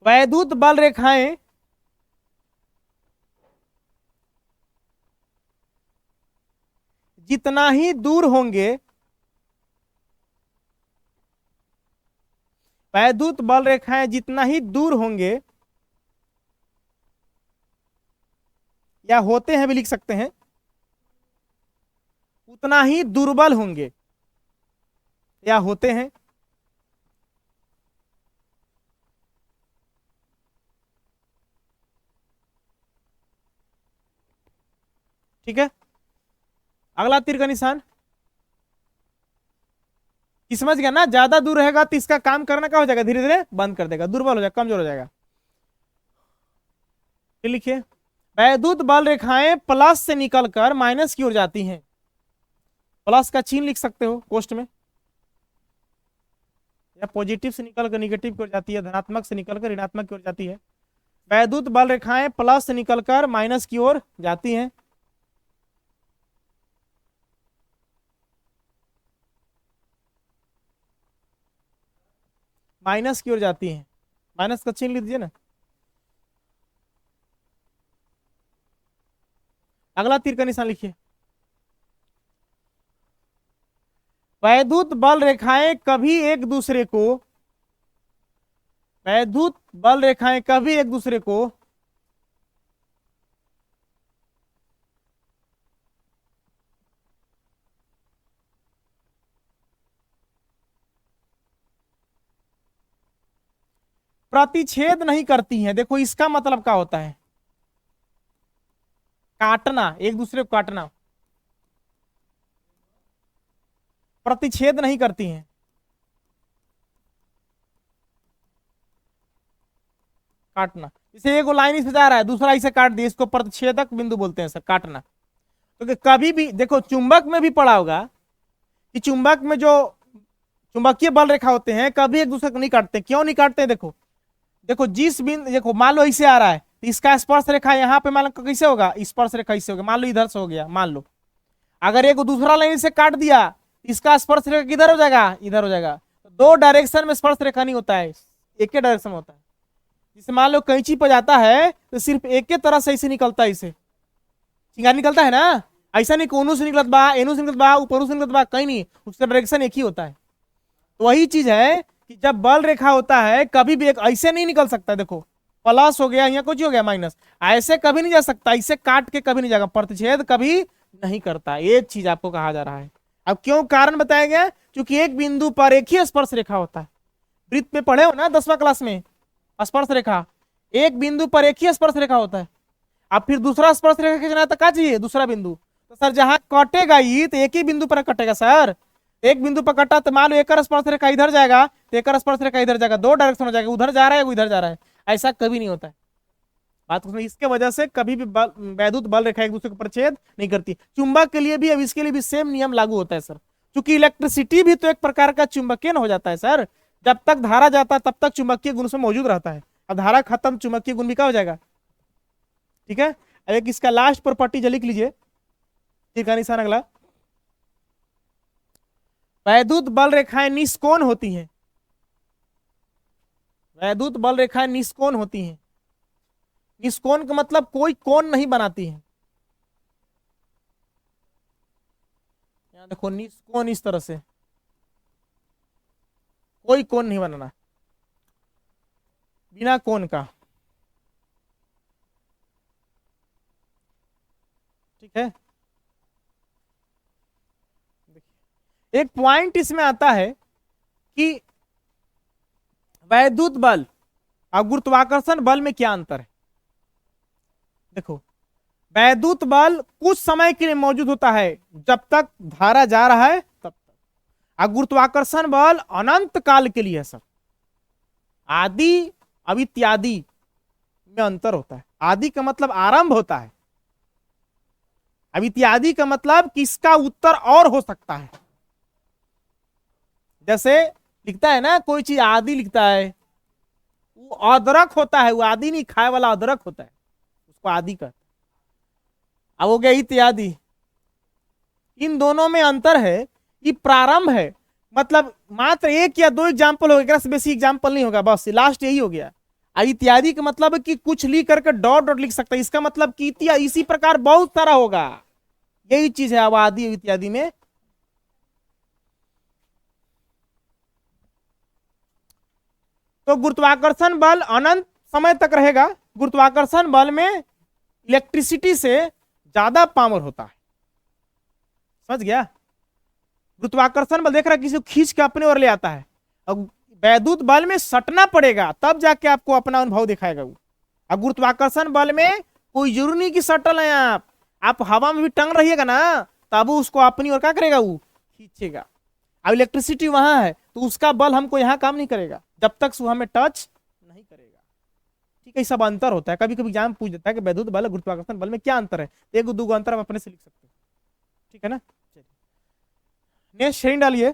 वैद्युत बल रेखाएं जितना ही दूर होंगे, वैद्युत बल रेखाएं जितना ही दूर होंगे, या होते हैं भी लिख सकते हैं, उतना ही दुर्बल होंगे, या होते हैं। ठीक है, अगला तीर का निशान कि समझ गया ना, ज्यादा दूर रहेगा तो इसका काम करना क्या हो जाएगा, धीरे धीरे बंद कर देगा, दुर्बल हो जाएगा, कमजोर हो जाएगा। लिखिए वैद्युत बल रेखाएं प्लस से निकलकर माइनस की ओर जाती हैं। प्लस का चिन्ह लिख सकते हो कोष्ट में, या पॉजिटिव से निकलकर निगेटिव की ओर जाती है, धनात्मक से निकलकर ऋणात्मक की ओर जाती है। वैद्युत बल रेखाएं प्लस से निकलकर माइनस की ओर जाती हैं। माइनस की ओर जाती हैं, माइनस का चिन्ह लिख दीजिए ना। अगला तीर का निशान लिखिए। वैद्युत बल रेखाएं कभी एक दूसरे को, वैद्युत बल रेखाएं कभी एक दूसरे को प्रतिच्छेद नहीं करती हैं। देखो इसका मतलब क्या होता है, काटना, एक दूसरे को काटना। प्रतिच्छेद नहीं करती हैं। काटना, इसे एक लाइन इसे जा रहा है, दूसरा इसे काट दिया, इसको प्रतिच्छेदक बिंदु बोलते हैं सर, काटना। क्योंकि कभी भी देखो चुंबक में भी पढ़ा होगा कि चुंबक में जो चुंबकीय बल रेखा होते हैं कभी एक दूसरे को नहीं काटते। क्यों नहीं काटते? देखो देखो जिस बिंदु, देखो मान लो इसे आ रहा है तो इसका स्पर्श रेखा यहाँ पे मान लो कैसे होगा, स्पर्श रेखा इससे होगा, मान लो इधर से हो गया, मान लो अगर एक दूसरा लाइन से काट दिया इसका स्पर्श रेखा किधर हो जाएगा, इधर हो जाएगा। दो डायरेक्शन में स्पर्श रेखा नहीं होता है, एक ही डायरेक्शन में होता है। जैसे मान लो कैंची पर जाता है तो सिर्फ एक ही तरह से इसे निकलता है, इसे चिंगारी निकलता है ना, ऐसा नहीं कोनू से निकलत बा, एनू से निकलत बा, ऊपरू से निकलत बा, कहीं नहीं, उसका डायरेक्शन एक ही होता है। तो वही चीज है कि जब बल रेखा होता है कभी भी एक ऐसे नहीं निकल सकता। देखो प्लस हो गया, यहाँ कुछ हो गया माइनस, ऐसे कभी नहीं जा सकता, इसे काट के कभी नहीं जाएगा, प्रतिच्छेद कभी नहीं करता। ये चीज आपको कहा जा रहा है। अब क्यों कारण बताया गया, क्योंकि एक बिंदु पर एक ही स्पर्श रेखा होता है। वृत्त में पढ़े हो ना 10वां क्लास में, स्पर्श रेखा, एक बिंदु पर एक ही स्पर्श रेखा होता है। अब फिर दूसरा स्पर्श रेखा खींचना तो क्या चाहिए, दूसरा बिंदु। तो सर जहां कटेगा ही तो एक ही बिंदु पर कटेगा सर, एक बिंदु पर कटा तो मान लो एक स्पर्श रेखा इधर जाएगा तो एक स्पर्श रेखा इधर जाएगा, दो डायरेक्शन हो जाएगा, उधर जा रहा है वो इधर जा रहा है, ऐसा कभी नहीं होता है। बात उसमें इसके वजह से कभी भी वैद्युत बल रेखा एक दूसरे को प्रतिच्छेद नहीं करती। चुंबक के लिए भी अब इसके लिए भी सेम नियम लागू होता है सर, क्योंकि इलेक्ट्रिसिटी भी तो एक प्रकार का चुंबकीय हो जाता है सर। जब तक धारा जाता है तब तक चुंबकीय गुण उसमें मौजूद रहता है, अब धारा खत्म चुंबकीय गुण भी क्या हो जाएगा। ठीक है, एक इसका लास्ट प्रॉपर्टी जो लिख लीजिए, तीर का निशान अगला, वैद्युत बल रेखाएं निष्कोण होती हैं, वैद्युत बल रेखाएं निष्कोण होती हैं। निष्कोण का मतलब कोई कोण नहीं बनाती है। यहां देखो निष्कोण, इस तरह से कोई कोण नहीं बनाना, बिना कोण का। ठीक है, एक पॉइंट इसमें आता है कि वैद्युत बल और गुरुत्वाकर्षण बल में क्या अंतर है। देखो वैद्युत बल कुछ समय के लिए मौजूद होता है, जब तक धारा जा रहा है तब तक, और गुरुत्वाकर्षण बल अनंत काल के लिए है सर। आदि अब इत्यादि में अंतर होता है। आदि का मतलब आरंभ होता है, अब इत्यादि का मतलब किसका उत्तर और हो सकता है। जैसे लिखता है ना कोई चीज आदि लिखता है, वो अदरक होता है, वो आदि नहीं, खाए वाला अदरक होता है, उसको आदि कहते हैं। अब हो गया इत्यादि, इन दोनों में अंतर है कि प्रारंभ है, मतलब मात्र एक या दो एग्जाम्पल होगा, से बेसी एग्जाम्पल नहीं होगा, बस लास्ट यही हो गया। इत्यादि का मतलब है कि कुछ लिख करके डॉट डॉट लिख सकता है, इसका मतलब कि इसी प्रकार बहुत सारा होगा, यही चीज है अब आदि इत्यादि में। तो गुरुत्वाकर्षण बल अनंत समय तक रहेगा। गुरुत्वाकर्षण बल में इलेक्ट्रिसिटी से ज्यादा पावर होता है, समझ गया। गुरुत्वाकर्षण बल देख रहा है किसी को खींच के अपने ओर ले आता है, और वैद्युत बल में सटना पड़ेगा तब जाके आपको अपना अनुभव दिखाएगा वो। और गुरुत्वाकर्षण बल में कोई जरूरी नहीं कि सटल है, आप हवा में भी टंग रहिएगा ना तब उसको अपनी ओर क्या करेगा, वो खींचेगा। अब इलेक्ट्रिसिटी वहां है तो उसका बल हमको यहाँ काम नहीं करेगा जब तक वो हमें टच नहीं करेगा। ठीक है, सब अंतर होता है। कभी कभी एग्जाम पूछ देता है कि वैद्युत बल और गुरुत्वाकर्षण बल में क्या अंतर है, एक दो अंतर आप अपने से लिख सकते हैं। ठीक है ना, नेक्स्ट श्रेणी डालिए,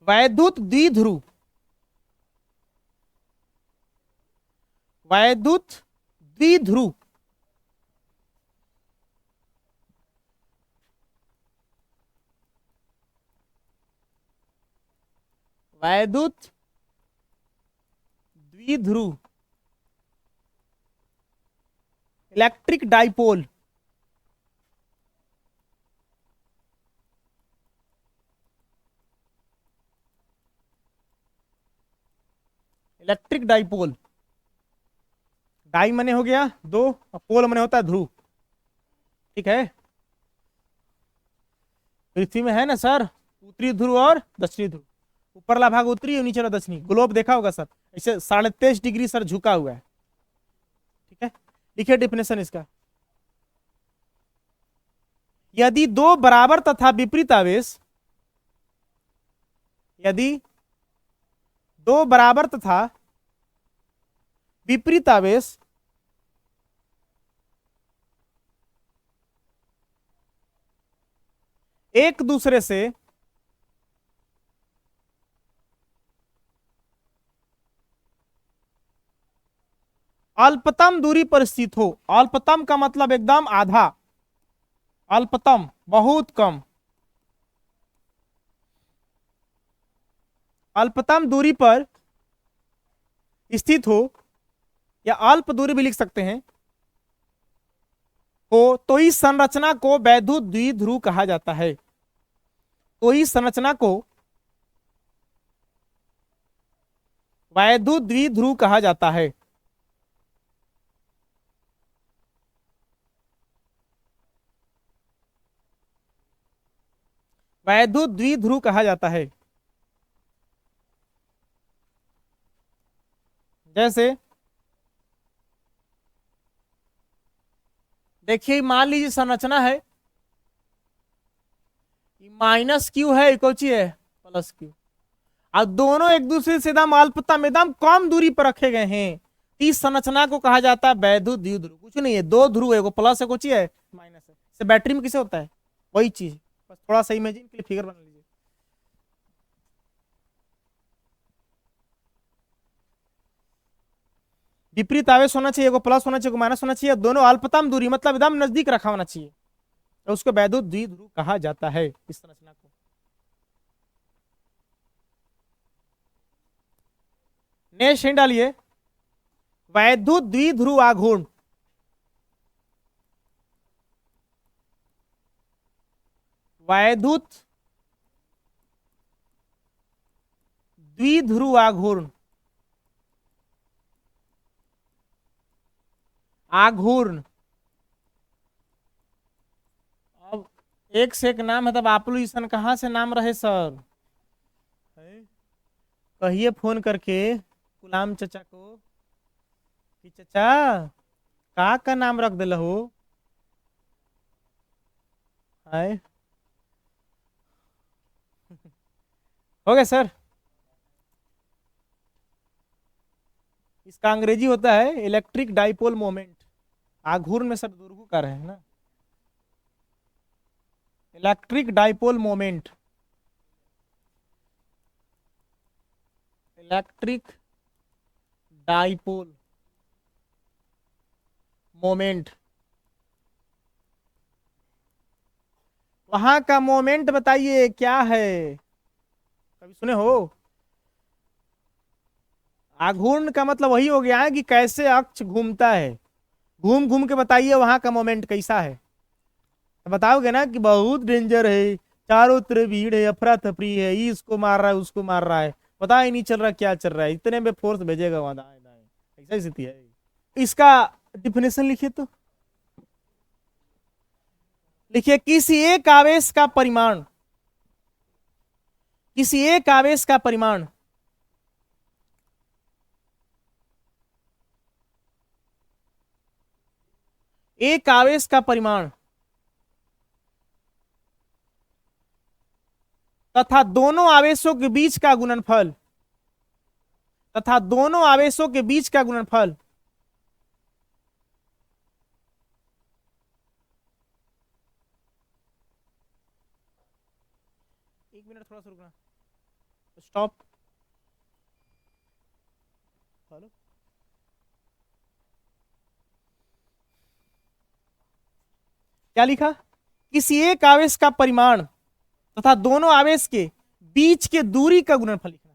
वैद्युत द्विध्रुव। वैद्युत द्विध्रुव, वैद्युत द्विध्रुव, electric dipole. Electric dipole, di मने हो गया दो, और पोल मने होता है ध्रुव। ठीक है, पृथ्वी में है ना सर उत्तरी ध्रुव और दक्षिणी ध्रुव, ऊपरला भाग उत्तरी और नीचे दक्षिणी। ग्लोब देखा होगा सर, ऐसे 23.5 डिग्री सर झुका हुआ है। ठीक है, लिखिए डेफिनेशन इसका। यदि दो बराबर तथा विपरीत आवेश, यदि दो बराबर तथा विपरीत आवेश एक दूसरे से अल्पतम दूरी पर स्थित हो, अल्पतम का मतलब एकदम आधा, अल्पतम बहुत कम, अल्पतम दूरी पर स्थित हो, या अल्प दूरी भी लिख सकते हैं, हो तो इस संरचना को वैद्युत द्विध्रुव कहा जाता है। तो इस संरचना को वैद्युत द्विध्रुव कहा जाता है। वैद्युत द्विध्रुव कहा जाता है। जैसे देखिए, मान लीजिए संरचना है, माइनस क्यू है, कोची है प्लस क्यू, और दोनों एक दूसरे से एकदम अल्पतम एकदम कम दूरी पर रखे गए हैं। इस संरचना को कहा जाता है वैद्युत द्विध्रुव। कुछ नहीं है, दो ध्रुव है, प्लस है, कोची है माइनस है। से बैटरी में किसे होता है, वही चीज, बस थोड़ा सा इमेजिन के लिए फिगर बना लीजिए। विपरीत आवेश होना चाहिए, प्लस होना चाहिए, माइनस होना चाहिए, दोनों अल्पतम दूरी मतलब एकदम नजदीक रखा होना चाहिए, तो उसको वैद्युत द्विध्रुव कहा जाता है इस संरचना को। नेक्स्ट हिंट डालिए, वैद्युत द्विध्रुव आघूर्ण। वैद्युत द्विध्रुव आघूर्ण, आघूर्ण। अब एक से एक नाम है, तब आप्लुइसन कहाँ से नाम रहे सर, कहिए फोन करके गुलाम चचा को कि चचा का नाम रख दिल हो है। हो गया सर। इसका अंग्रेजी होता है इलेक्ट्रिक डाइपोल मोमेंट। आघूर्ण में सर दुर्गुकार है ना, electric dipole moment, electric dipole moment. वहां का मोमेंट बताइए क्या है, कभी सुने हो? आघूर्ण का मतलब वही हो गया है कि कैसे अक्ष घूमता है, घूम घूम के बताइए वहां का मोमेंट कैसा है। तो बताओगे ना कि बहुत डेंजर है, चारों तरफ भीड़ है, अफरा तफरी है, ये इसको मार रहा है, उसको मार रहा है, पता ही नहीं चल रहा क्या चल रहा है, इतने में फोर्स भेजेगा वहां दाएं दाएं, ऐसा स्थिति है। इसका डिफिनेशन लिखिए तो, लिखिए किसी एक आवेश का परिमाण, किसी एक आवेश का परिमाण एक आवेश का परिमाण तथा दोनों आवेशों के बीच का गुणनफल, तथा दोनों आवेशों के बीच का गुणनफल एक मिनट थोड़ा सा रुकना, स्टॉप। हेलो, क्या लिखा, किसी एक आवेश का परिमाण तथा दोनों आवेश के बीच के दूरी का गुणनफल लिखना,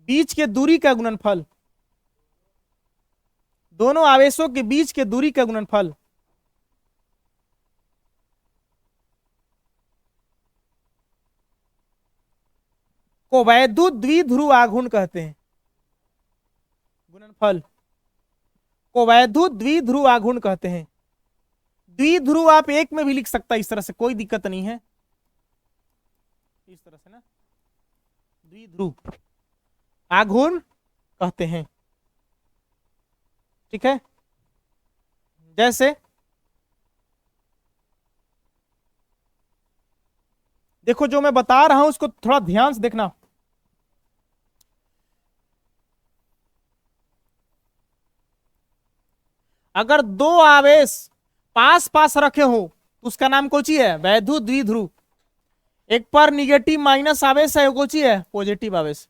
बीच के दूरी का गुणनफल, दोनों आवेशों के बीच के दूरी का गुणनफल को वैद्युत द्विध्रुव आघूर्ण कहते हैं। गुणनफल को वैद्युत द्विध्रुव आघूर्ण कहते हैं। द्विध्रुव आप एक में भी लिख सकता है, इस तरह से कोई दिक्कत नहीं है, इस तरह से ना द्विध्रुव आघूर्ण कहते हैं, ठीक है। जैसे देखो जो मैं बता रहा हूं उसको थोड़ा ध्यान से देखना। अगर दो आवेश पास पास रखे हो तो उसका नाम कोची है? वैद्युत द्विध्रुव। एक पर निगेटिव माइनस आवेश है, कोची है? पॉजिटिव आवेश।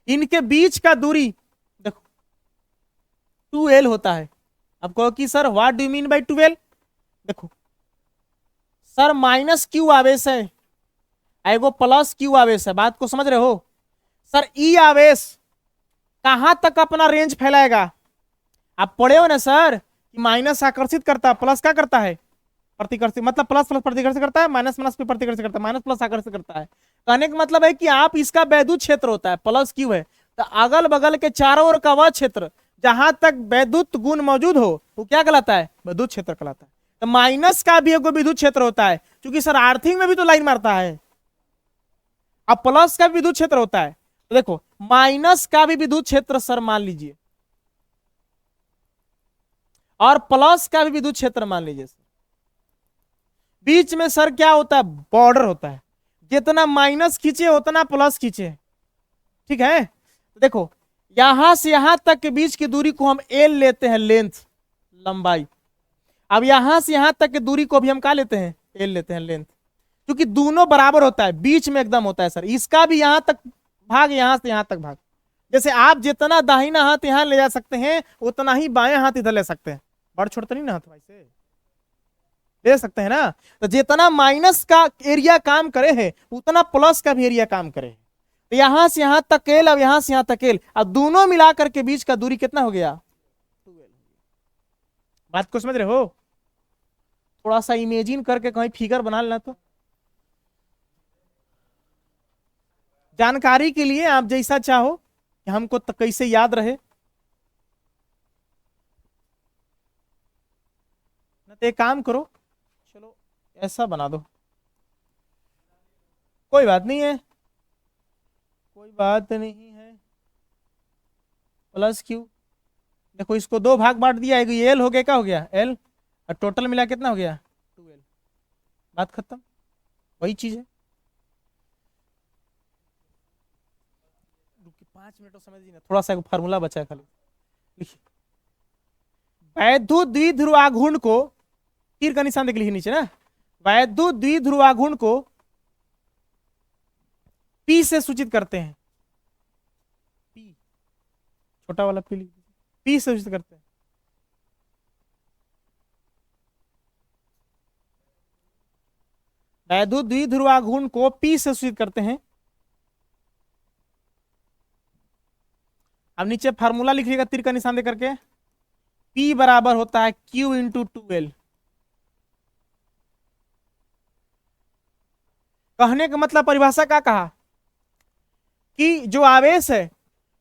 इनके बीच का दूरी देखो 2l होता है। अब कहो कि sir what do mean by 2l? देखो सर माइनस क्यू आवेश है, एगो प्लस क्यू आवेश है, बात को समझ रहे हो? सर ई आवेश कहां तक अपना रेंज फैलाएगा? आप पढ़े हो ना सर कि माइनस आकर्षित करता है, प्लस क्या करता है? प्रतिकर्षित। मतलब प्लस प्लस प्रतिकर्षित करता है, माइनस माइनस पे प्रतिकर्षित करता है, माइनस प्लस आकर्षित करता है। कहने का मतलब है कि आप इसका वैद्युत क्षेत्र होता है, प्लस क्यू है, तो अगल बगल के चारों ओर का वह क्षेत्र जहां तक वैद्युत गुण मौजूद हो वो क्या कहलाता है? विद्युत क्षेत्र कहलाता है। तो माइनस का भी एक विद्युत क्षेत्र होता है, क्योंकि सर आर्थिंग में भी तो लाइन मारता है। अब प्लस का भी विद्युत क्षेत्र होता है, तो देखो माइनस का भी विद्युत क्षेत्र सर मान लीजिए, और प्लस का भी विद्युत क्षेत्र मान लीजिए। बीच में सर क्या होता है? बॉर्डर होता है। जितना माइनस खींचे उतना प्लस खींचे, ठीक है? तो देखो यहां से यहां तक के बीच की दूरी को हम एल लेते हैं, लेंथ, लंबाई। अब यहां से यहां तक की दूरी को भी हम क्या लेते हैं? एल लेते हैं, लेंथ, क्योंकि दोनों बराबर होता है, बीच में एकदम होता है सर। इसका भी यहां तक भाग, यहां से यहां तक भाग। जैसे आप जितना दाहिना हाथ यहां ले जा सकते हैं उतना ही बाएं हाथ इधर ले सकते हैं। बड़ छोड़ते नहीं ना हाथ भाई से, ले सकते हैं ना? तो जितना माइनस का एरिया काम करे है उतना प्लस का भी एरिया काम करे। तो यहां से यहां तक एल, अब यहां से यहां तक एल, अब दोनों मिलाकर के बीच का दूरी कितना हो गया? 2l। बात को समझ रहे हो? थोड़ा सा इमेजिन करके कहीं फिगर बना लेना। तो जानकारी के लिए आप जैसा चाहो कि हमको कैसे याद रहे ना, तो एक काम करो, चलो ऐसा बना दो, कोई बात नहीं है, कोई बात नहीं है। प्लस क्यू, देखो इसको दो भाग बांट दिया, एक एल हो गया, क्या हो गया? एल, और टोटल मिला कितना हो गया? 2l। बात खत्म, वही चीज है। 5 मिनट समझिए ना, थोड़ा सा एक फार्मूला बचा है खाली, लिखिए। वैद्युत द्विध्रुवाघूर्ण को, तीर का निशान देख लीजिए नीचे ना, वैद्युत द्विध्रुवाघूर्ण को पी से सूचित करते हैं। पी, छोटा वाला पी, पी से सूचित करते हैं। वैद्युत द्विध्रुवाघूर्ण को पी से सूचित करते हैं। अब नीचे फार्मूला लिखिएगा तीर का निशान दे करके। P बराबर होता है Q इंटू 2l। कहने का मतलब परिभाषा क्या कहा कि जो आवेश है,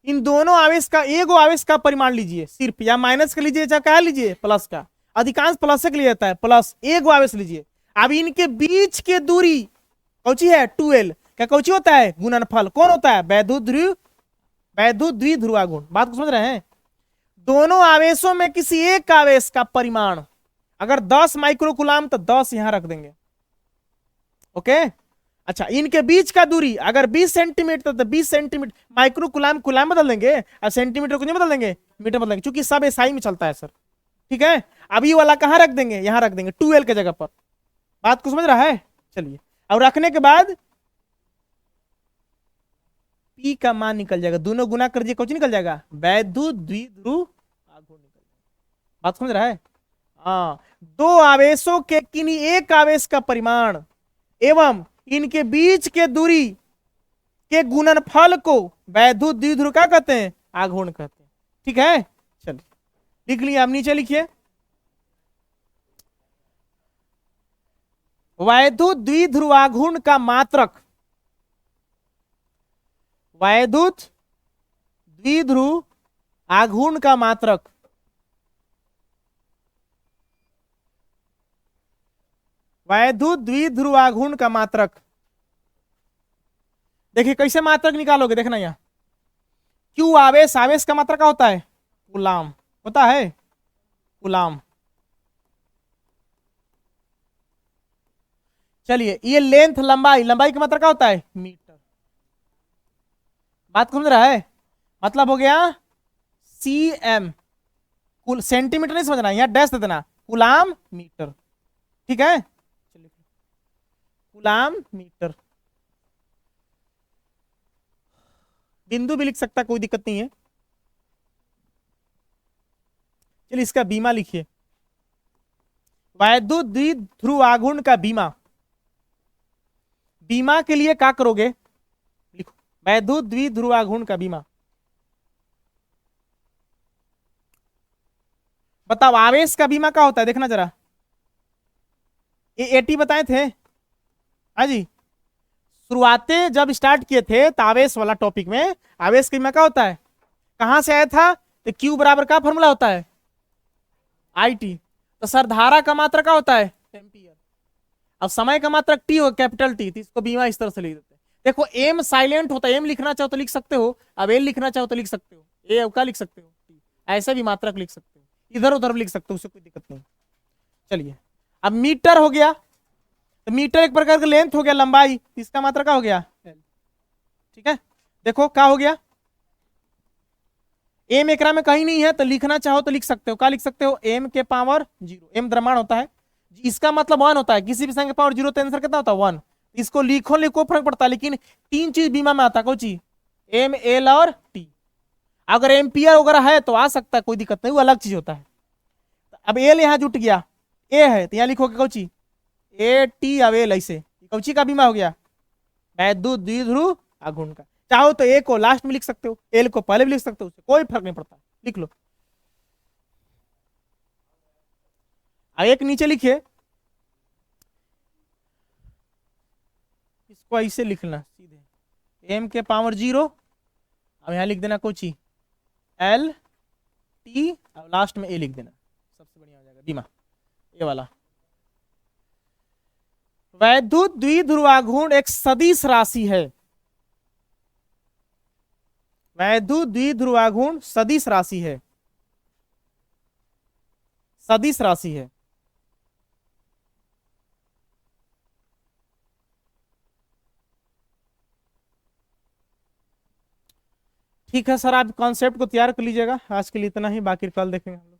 इन दोनों आवेश का, एगो आवेश का परिमाण लीजिए सिर्फ, या माइनस का लीजिए चाहे क्या लीजिए, प्लस का, अधिकांश प्लस के लिए जाता है, प्लस एगो आवेश लीजिए। अब इनके बीच के दूरी कौची है? 2l। क्या कौची होता है? गुणनफल। कौन होता है? वैद्युत द्विध्रुवाघूर्ण। बात को समझ रहे हैं? दोनों आवेशों में किसी एक आवेश का परिमाण अगर 10 माइक्रोकुलाम तो 10 यहां रख देंगे, ओके? अच्छा, इनके बीच का दूरी अगर 20 सेंटीमीटर तो 20 सेंटीमीटर, माइक्रोकुलाम कुलाम बदल देंगे और सेंटीमीटर को नहीं बदल देंगे, मीटर बदल देंगे, क्योंकि सब एसआई में चलता है सर, ठीक है? अब ये वाला कहां रख देंगे? यहां रख देंगे 2l के जगह पर। बात को समझ रहा है? चलिए, अब रखने के बाद P का मान निकल जाएगा, दोनों गुना कर दिए, कुछ निकल जाएगा? वैद्युत द्विध्रुव आघूर्ण निकल जाएगा। बात समझ रहा है? हाँ, दो आवेशों के किन्हीं एक आवेश का परिमाण एवं इनके बीच के दूरी के गुणनफल को वैद्युत द्विध्रुव क्या कहते हैं? आघूर्ण कहते हैं, ठीक है? चलिए लिख लिया, अब नीचे लिखिए। वैद्युत द्विध्रुवाघूर्ण का मात्रक, वैद्युत द्विध्रुव आघूर्ण का मात्रक वैद्युत द्विध्रुवाघूर्ण का मात्रक, देखिए कैसे मात्रक निकालोगे, देखना यहां। क्यू आवेश, आवेश का मात्रक क्या होता है? कूलाम होता है, कूलाम। चलिए, ये लेंथ लंबाई, लंबाई का मतलब क्या होता है? मीटर। बात समझ रहा है? मतलब हो गया सी एम। कुल सेंटीमीटर नहीं समझना, यहाँ डैश दे देना, कुलाम मीटर। ठीक है, चलिए, कुलाम मीटर। बिंदु भी लिख सकता है, कोई दिक्कत नहीं है। चलिए, इसका बीमा लिखिए। वैद्युत द्विध्रुवाघूर्ण का बीमा। बीमा के लिए क्या करोगे? लिखो, वैद्युत द्विध्रुवाघूर्ण का बीमा। बताओ, आवेश का बीमा क्या होता है? देखना जरा, ये 80 बताए थे। हाँ जी, शुरुआतें जब स्टार्ट किए थे तो आवेश वाला टॉपिक में, आवेश का बीमा क्या होता है? कहां से आया था? तो क्यू बराबर का फॉर्मूला होता है? I T. तो सर, धारा का मात्रा क्या होता है? एम्पियर। अब समय का मात्रक टी हो, कैपिटल टी, तो इसको बीमा इस तरह से लिख देते हैं। देखो, एम साइलेंट होता है, एम लिखना चाहो तो लिख सकते हो, अब एल लिखना चाहो तो लिख सकते हो, ए का लिख सकते हो, टी ऐसे भी मात्रक लिख सकते हो, इधर उधर भी लिख सकते हो, उससे कोई दिक्कत नहीं। चलिए, अब मीटर हो गया, तो मीटर एक प्रकार का लेंथ हो गया, लंबाई, इसका मात्रा क्या हो गया? एल। ठीक है, देखो क्या हो गया, एम एकरा में कहीं नहीं है, तो लिखना चाहो तो लिख सकते हो, क्या लिख सकते हो? एम के पावर जीरो, एम द्रव्यमान होता है, इसका मतलब वन होता है, किसी भी संख्या के पावर जीरो तो आंसर कितना होता है? वन। इसको लिखो लिखो फर्क पड़ता है, लेकिन तीन चीज बीमा में आता है, कौन चीज? एम, एल और टी। अगर एम्पियर वगैरह है तो आ सकता है, कोई दिक्कत नहीं, वो अलग चीज होता है। अब एल यहाँ जुट गया, ए है तो यहाँ लिखोगे कौन चीज? ए टी, अब एल, ऐसे कौन चीज का बीमा हो गया? वैद्युत द्विध्रुव आघूर्ण का। चाहो तो ए को लास्ट में लिख सकते हो, एल को पहले भी लिख सकते हो, उससे कोई फर्क नहीं पड़ता, लिख लो। अब एक नीचे लिखिए, इसको ऐसे लिखना सीधे, एम के पावर जीरो, अब यहां लिख देना कोची, एल टी, अब लास्ट में ए लिख देना, सबसे बढ़िया हो जाएगा बीमा, ये वाला। वैद्युत द्विध्रुवाघूर्ण एक सदिश राशि है। वैद्युत द्विध्रुवाघूर्ण सदिश राशि है, सदिश राशि है। ठीक है सर, आप कॉन्सेप्ट को तैयार कर लीजिएगा, आज के लिए इतना ही, बाकी कल देखेंगे।